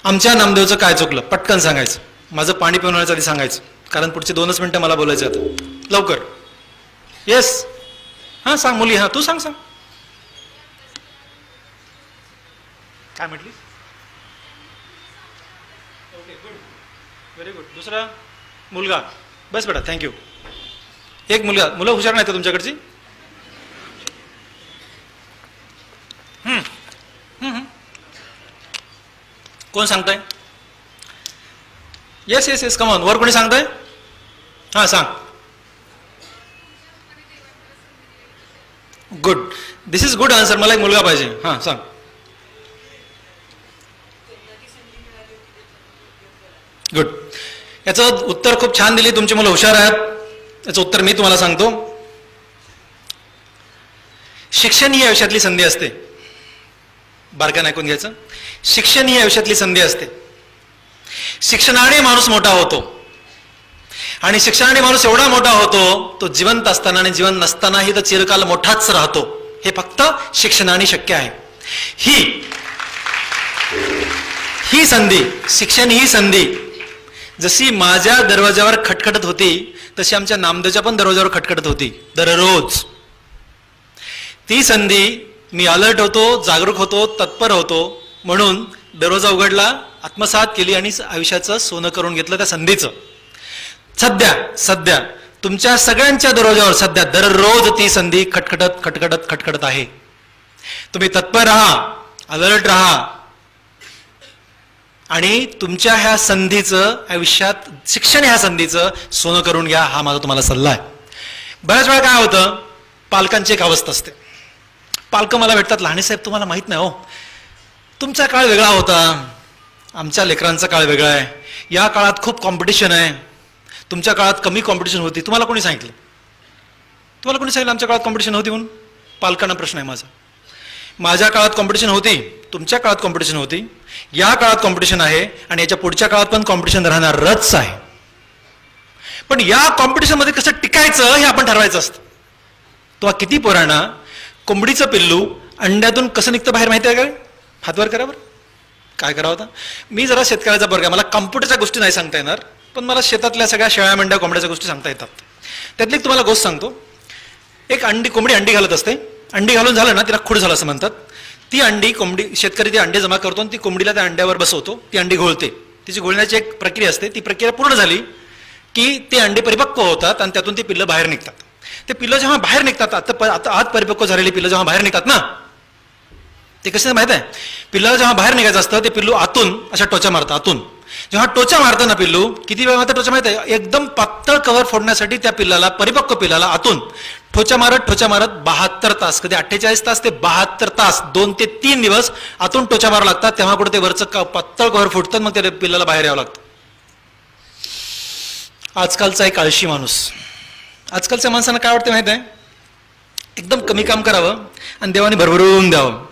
आमच्या नामदेवचं काय चुकलं पटकन सांगायचं. माझं पाणी पिवण्याच्या आधी सांगायचं, कारण पुढचे 2च मिनिटं मला बोलायचं आता. लवकर. येस, हां सांग मुली, हां तू सांग. काय म्हटली? Okay, good, very good. दुसरा मुलगा, बस बेटा, थँक्यू. एक मुलं हुशार नाही तर तुमच्याकडची? कोण सांगताय? Yes yes yes, come on. वर कोणी सांगताय? हां सांग. Good, this is good answer. मला एक मुलगा पाहिजे. हां सांग. गुड. याचं उत्तर खूप छान दिली, तुमची मुलं हुशार आहेत. याचं उत्तर मी तुम्हाला सांगतो. शिक्षण ही आयुष्यातली संधी असते. बारकाईने ऐकून घ्यायचं. शिक्षण ही आयुष्यातली संधी असते. शिक्षणाने माणूस मोठा होतो, आणि शिक्षणाने माणूस एवढा मोठा होतो तो जिवंत असताना आणि जिवंत नसतानाही तर चिरकाल मोठाच राहतो. हे फक्त शिक्षणाने शक्य आहे. ही संधी, शिक्षण ही संधी जशी माझ्या दरवाजावर खटखटत होती तशी आमच्या नामदेवच्या पण दरवाजावर खटखटत होती दररोज. ती संधी मी अलर्ट होतो, जागरूक होतो, तत्पर होतो, म्हणून दरवाजा उघडला, आत्मसात केली आणि आयुष्याचं सोनं करून घेतलं त्या संधीचं. सध्या तुमच्या सगळ्यांच्या दरवाजावर सध्या दररोज ती संधी खटखटत आहे. तुम्ही तत्पर राहा, अलर्ट राहा, आणि तुमच्या ह्या संधीचं आयुष्यात, शिक्षण ह्या संधीचं सोनं करून घ्या. हा माझा तुम्हाला सल्ला आहे. बऱ्याच वेळा काय होतं, पालकांची एक अवस्था असते. पालकं मला भेटतात, लहाने साहेब तुम्हाला माहित नाही हो, तुमचा काळ वेगळा होता, आमच्या लेकरांचा काळ वेगळा आहे, या काळात खूप कॉम्पिटिशन आहे, तुमच्या काळात कमी कॉम्पिटिशन होती. तुम्हाला कोणी सांगितलं? आमच्या काळात कॉम्पिटिशन होती म्हणून? पालकांना प्रश्न आहे माझा. माझ्या काळात कॉम्पिटिशन होती, तुमच्या काळात कॉम्पिटिशन होती, या काळात कॉम्पिटिशन आहे, आणि याच्या पुढच्या काळात पण कॉम्पिटिशन राहणारच आहे. पण या कॉम्पिटिशनमध्ये कसं टिकायचं हे आपण ठरवायचं असतं. तो किती पुराणा कोंबडीचं पिल्लू अंड्यातून कसं निघतं बाहेर माहिती आहे का? हातवर करा बरं. काय करावं होता? मी जरा शेतकऱ्याचा वर्ग आहे, मला कॉम्प्युटरच्या गोष्टी नाही सांगता येणार, पण मला शेतातल्या सगळ्या शेळ्या मेंढ्या कोंबड्याच्या गोष्टी सांगता येतात. त्यातली एक तुम्हाला गोष्ट सांगतो. एक कोंबडी अंडी घालत असते. अंडी घालून झालं ना, तिला खूड झालं असं म्हणतात. ती अंडी शेतकरी ती अंडे जमा करतो आणि ती कोंबडीला त्या अंड्यावर बसवतो. ती अंडी घोळते. तिची घोळण्याची एक प्रक्रिया असते. ती प्रक्रिया पूर्ण झाली की ते अंडे परिपक्व होतात आणि त्यातून ती पिल्लं बाहेर निघतात. ते पिल्लं जेव्हा बाहेर निघतात, आता आत परिपक्व झालेली पिल्लं जेव्हा बाहेर निघतात ना, ते कसं माहित आहे, पिल्लाला जेव्हा बाहेर निघायचं असतं ते पिल्लू आतून अशा टोचा मारतं. आतून जेव्हा टोचा मारतं ना पिल्लू, किती वेळ मारतं टोचा माहित आहे? एकदम पातळ कव्हर फोडण्यासाठी त्या पिल्लाला, परिपक्व पिल्लाला आतून ठोचा मारत 72 तास, कधी 48 तास ते 72 तास, 2 ते 3 दिवस आतून टोचा मारावं लागतात. तेव्हा कुठे ते वरचं पातळ कव्हर फुटतात, मग त्या पिल्लाला बाहेर यावं लागतं. आजकालचा एक आळशी माणूस, आजकालच्या माणसांना काय वाटतं माहित आहे? एकदम कमी काम करावं आणि देवाने भरभरून द्यावं.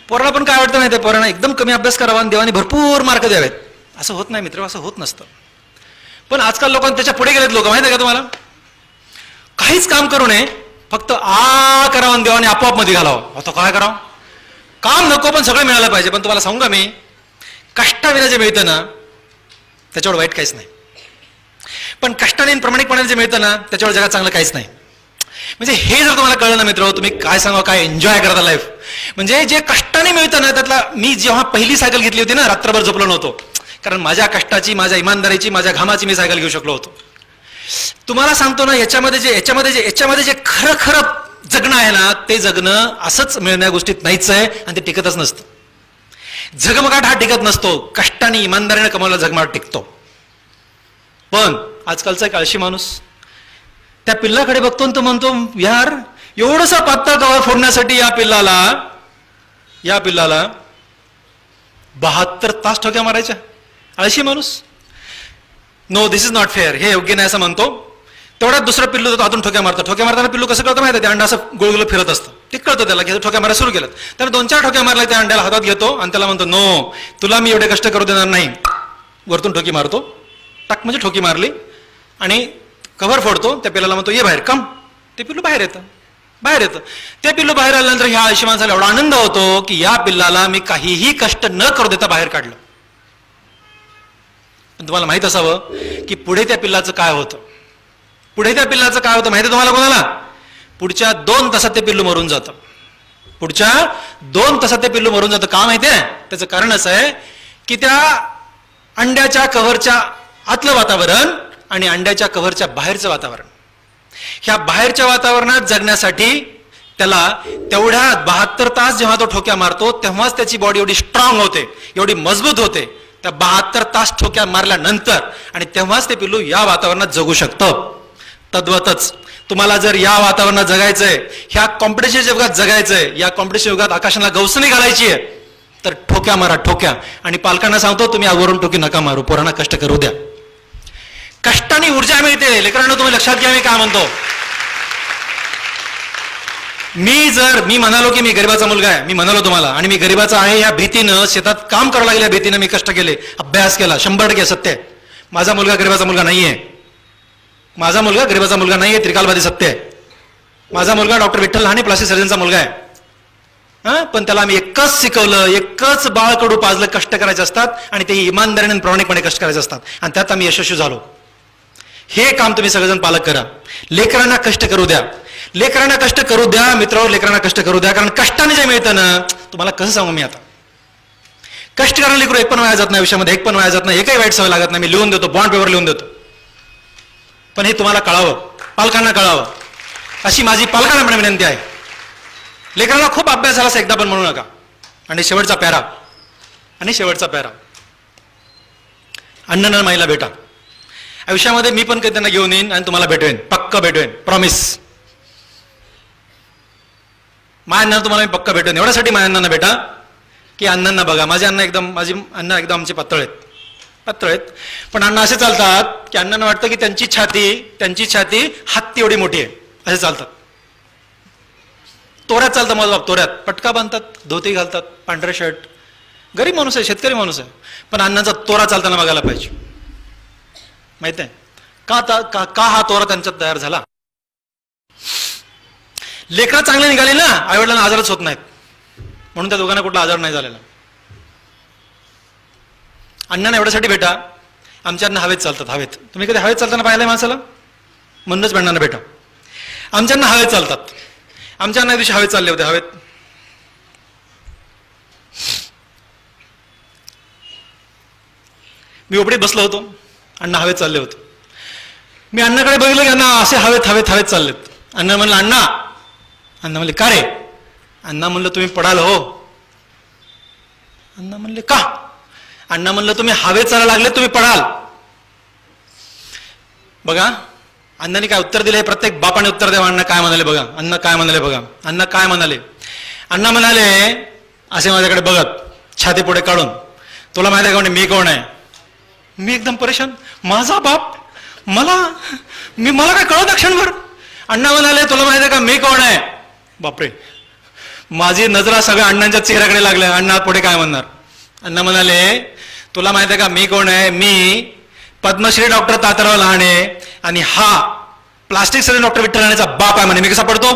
पोरांना पण काय वाटतं माहिती आहे? पोरांना एकदम कमी अभ्यास करावा आणि देवाने भरपूर मार्क द्यावेत. असं होत नाही मित्र, असं होत नसतं. पण आजकाल लोकांना त्याच्या पुढे गेलेत लोक, माहिती आहे का तुम्हाला? काहीच काम करू नये, फक्त आ करावं आणि देवाने आपोआप मध्ये घालावं. आता काय करावं? काम नको पण सगळं मिळालं पाहिजे. पण तुम्हाला सांगू का मी, कष्टाविना जे मिळतं ना त्याच्यावर वाईट काहीच नाही. पण कष्टाने प्रामाणिकपणाने जे मिळतं ना त्याच्यावर जगात चांगलं काहीच नाही. म्हणजे हे जर तुम्हाला कळलं ना मित्र, तुम्ही काय सांगा, काय एन्जॉय करता लाईफ. म्हणजे जे कष्टाने मिळतं ना त्यातला, मी जेव्हा पहिली सायकल घेतली होती ना, रात्रभर झोपलो नव्हतो, कारण माझ्या कष्टाची, माझ्या इमानदारीची, माझ्या घामाची मी सायकल घेऊ शकलो होतो. तुम्हाला सांगतो ना, याच्यामध्ये जे खरं जगणं आहे ना, ते जगणं असंच मिळण्या गोष्टीत नाहीच आहे, आणि ते टिकतच नसतं. झगमगाट हा टिकत नसतो, कष्टाने इमानदारीने कमावला झगमगाट टिकतो. पण आजकालचा एक आळशी माणूस त्या पिल्लाकडे बघतो तो म्हणतो, यार एवढंसा पातळ कव्हर फोडण्यासाठी या पिल्लाला 72 तास ठोक्या मारायच्या. आळशी माणूस. No, this is not fair, हे योग्य नाही असं म्हणतो. तेवढ्यात दुसरं पिल्लू आतून ठोक्या मारताना पिल्लू कसं कळतं माहिती आहे? ते अंडा असं गोळगोळ फिरत असतं. ते कळतं त्याला की ठोक्या मारायला सुरू केलं. त्याने 2-4 ठोक्या मारल्या, त्या अंड्याला हातात घेतो आणि त्याला म्हणतो, नो, तुला मी एवढे कष्ट करू देणार नाही. वरतून ठोकी मारतो, टाक म्हणजे ठोकी मारली, आणि कव्हर फोडतो. त्या पिल्लाला म्हणतो, ये बाहेर, कम. ते पिल्लू बाहेर येतं. ते पिल्लू बाहेर आल्यानंतर ह्या आळशी माणसाला एवढा आनंद होतो की या पिल्लाला मी काहीही कष्ट न करू देता बाहेर काढलं. पण तुम्हाला माहित असावं की पुढे त्या पिल्लाचं काय होतं. पुढे त्या पिल्लाचं काय होतं माहिती तुम्हाला कोणाला? पुढच्या 2 तासात ते पिल्लू मरून जातं. पुढच्या 2 तासात ते पिल्लू मरून जातं. का माहितीये? त्याचं कारण असं आहे की त्या अंड्याच्या कव्हरच्या आतलं वातावरण आणि अंड्याच्या कव्हरच्या बाहेरचं वातावरण, ह्या बाहेरच्या वातावरणात जगण्यासाठी त्याला तेवढ्या 72 तास जेव्हा तो ठोक्या मारतो तेव्हाच त्याची बॉडी एवढी स्ट्रॉंग होते, एवढी मजबूत होते. त्या 72 तास ठोक्या मारल्यानंतर आणि तेव्हाच ते पिल्लू या वातावरणात जगू शकतं. तद्वतच तुम्हाला जर या वातावरणात जगायचंय, ह्या कॉम्पिटिशन युगात जगायचंय, या कॉम्पिटिशन युगात आकाशाला गवसणी घालायची आहे, तर ठोक्या मारा, ठोक्या. आणि पालकांना सांगतो तुम्ही आगवरून ठोकी नका मारू, पोरांना कष्ट करू द्या. कष्टाने ऊर्जा मिळते. लेकरांनो तुम्ही लक्षात घ्या मी काय म्हणतो. मी म्हणालो की मी गरीबाचा मुलगा आहे, मी म्हणालो तुम्हाला, आणि मी गरीबाचा आहे या भीतीनं, शेतात काम करावं लागेल या भीतीनं मी कष्ट केले, अभ्यास केला. 100% सत्य आहे. माझा मुलगा गरीबाचा मुलगा नाहीये. माझा मुलगा गरीबाचा मुलगा नाहीये, त्रिकालवादी सत्य आहे. माझा मुलगा डॉक्टर विठ्ठल लहाने प्लास्टिक सर्जनचा मुलगा आहे. पण त्याला आम्ही एकच शिकवलं, एकच बाळकडू पाजलं, कष्ट करायचे असतात आणि ते इमानदारीने आणि प्रामाणिकपणे कष्ट करायचे असतात, आणि त्यात आम्ही यशस्वी झालो. हे काम तुम्ही सगळेजण पालक करा. लेकरांना कष्ट करू द्या, लेकरांना कष्ट करू द्या मित्रांनो, लेकरांना कष्ट करू द्या. कारण कष्टाने जे मिळतं ना, तुम्हाला कसं सांगू मी आता, कष्ट करायला लेकरू एक पण वाया जात नाही आयुष्यामध्ये, एक पण वाया जात नाही, एकही वाईट सवय लागत नाही. मी लिहून देतो, बॉन्ड पेपर लिहून देतो. पण हे तुम्हाला कळावं, पालकांना कळावं, अशी माझी पालकांना पण विनंती आहे. लेकरांना खूप अभ्यास झाला असं एकदा पण म्हणू नका. आणि शेवटचा पॅरा, अण्णांना माईला भेटा. आयुष्यामध्ये मी पण कधी त्यांना घेऊन येईन आणि तुम्हाला भेटवेन, पक्का भेटवेन, प्रॉमिस. माझ्या तुम्हाला मी पक्का भेटवेन. एवढ्यासाठी माझ्या अण्णांना भेटा की अण्णांना बघा. माझी अण्णा एकदम आमचे पातळ आहेत. पण अण्णा असे चालतात की अण्णांना वाटतं की त्यांची छाती हत्ती एवढी मोठी आहे, असे चालतात. तोऱ्यात चालतं माझा बाप, तोऱ्यात पटका बांधतात, धोती घालतात, पांढरे शर्ट. गरीब माणूस आहे, शेतकरी माणूस आहे, पण अण्णांचा तोरा चालताना बघायला पाहिजे. माहित आहे का हा तोरा त्यांच्यात तयार झाला? लेकरं चांगले निघाले ना, आईवडिलांना आजारच होत नाहीत, म्हणून त्या दोघांना कुठला आजार नाही झालेला. अण्णांना एवढ्यासाठी भेटा, आमच्या अण्णा हवेत चालतात. हवेत तुम्ही कधी हवेत चालताना पाहिलंय माणसाला? म्हणूनच अण्णांना भेटा. आमच्या अण्णा हवेत चालतात. आमच्या अण्णा दिवशी हवेत चालले होते. हवेत मी ओपडीत बसलो होतो, अण्णा हवेत चालले होते. मी अण्णाकडे बघितलं की अण्णा असे हवेत हवेत हवेत चाललेत. अण्णा म्हणलं अण्णा म्हणले का रे? अण्णा म्हणलं तुम्ही पडाल हो. अण्णा म्हणले का? अण्णा म्हणलं तुम्ही हवेत चालायला लागले, तुम्ही पडाल. बघा अण्णांनी काय उत्तर दिले, हे प्रत्येक बापाने उत्तर द्यावं. अण्णा काय म्हणाले बघा, अण्णा काय म्हणाले बघा. अण्णा काय म्हणाले? अण्णा म्हणाले असे माझ्याकडे बघत, छाती पुढे काढून, तुला माहिती आहे का मी कोण आहे? मी एकदम परेशान, माझा बाप, मला काय कळत क्षणभर. अण्णा म्हणाले तुला माहिती आहे का मी कोण आहे? बापरे, माझी नजरा सगळ्या अण्णांच्या चेहऱ्याकडे लागल्या. अण्णा पुढे काय म्हणणार? अण्णा म्हणाले तुला माहिती आहे का मी कोण आहे? मी पद्मश्री डॉक्टर तात्याराव लहाने आणि हा प्लास्टिक सर्जन डॉक्टर विठ्ठल लहानेचा बाप आहे म्हणे. मी कसा पडतो?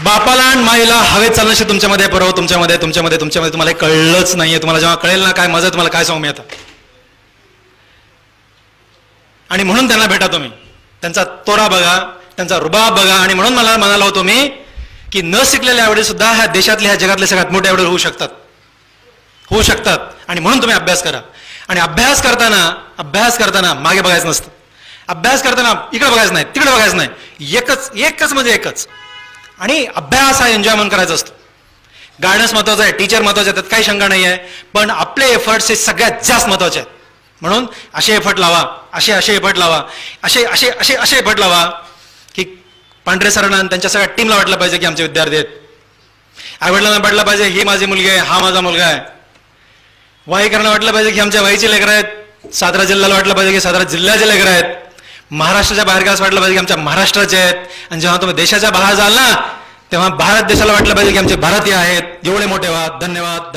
बापाला आणि माईला हवेत चालण्याशी तुमच्यामध्ये परवा तुमच्यामध्ये तुम्हाला कळलंच नाहीये. तुम्हाला जेव्हा कळेल ना काय मजा, तुम्हाला काय सांगू मी आता. आणि म्हणून त्यांना भेटा तुम्ही, त्यांचा तोरा बघा, त्यांचा रुबाब बघा. आणि म्हणून मला म्हणाला होतो मी की न शिकलेल्या आवडे सुद्धा ह्या देशातले, ह्या जगातले सगळ्यात मोठे आवडे होऊ शकतात. आणि म्हणून तुम्ही अभ्यास करा. आणि अभ्यास करताना मागे बघायचं नसतं. अभ्यास करताना इकडे बघायचं नाही, तिकडे बघायचं नाही, एकच म्हणजे एकच. आणि अभ्यास हा एन्जॉयमेंट करायचा असतो. गायडन्स महत्वाचं आहे, टीचर महत्वाचे, त्यात काही शंका नाही आहे, पण आपले एफर्ट्स हे सगळ्यात जास्त महत्वाचे आहेत. म्हणून असे एफर्ट लावा, असे एफर्ट लावा, असे एफर्ट लावा की पांढरे सरांना त्यांच्या सगळ्या टीमला वाटलं पाहिजे की आमचे विद्यार्थी आहेत. आईवडिलांना वाटलं पाहिजे ही माझी मुलगी आहे, हा माझा मुलगा आहे. वाईकरांना वाटलं पाहिजे की आमच्या वाईचे लेकरं आहेत. सातारा जिल्ह्याला वाटलं पाहिजे की सातारा जिल्ह्याचे लेकरं आहेत. महाराष्ट्राच्या बाहेर गावास वाटलं पाहिजे की आमच्या महाराष्ट्राचे आहेत. आणि जेव्हा तुम्ही देशाच्या बाहेर जाल ना, तेव्हा भारत देशाला वाटलं पाहिजे की आमचे भारतीय आहेत. एवढे मोठे व्हा. धन्यवाद.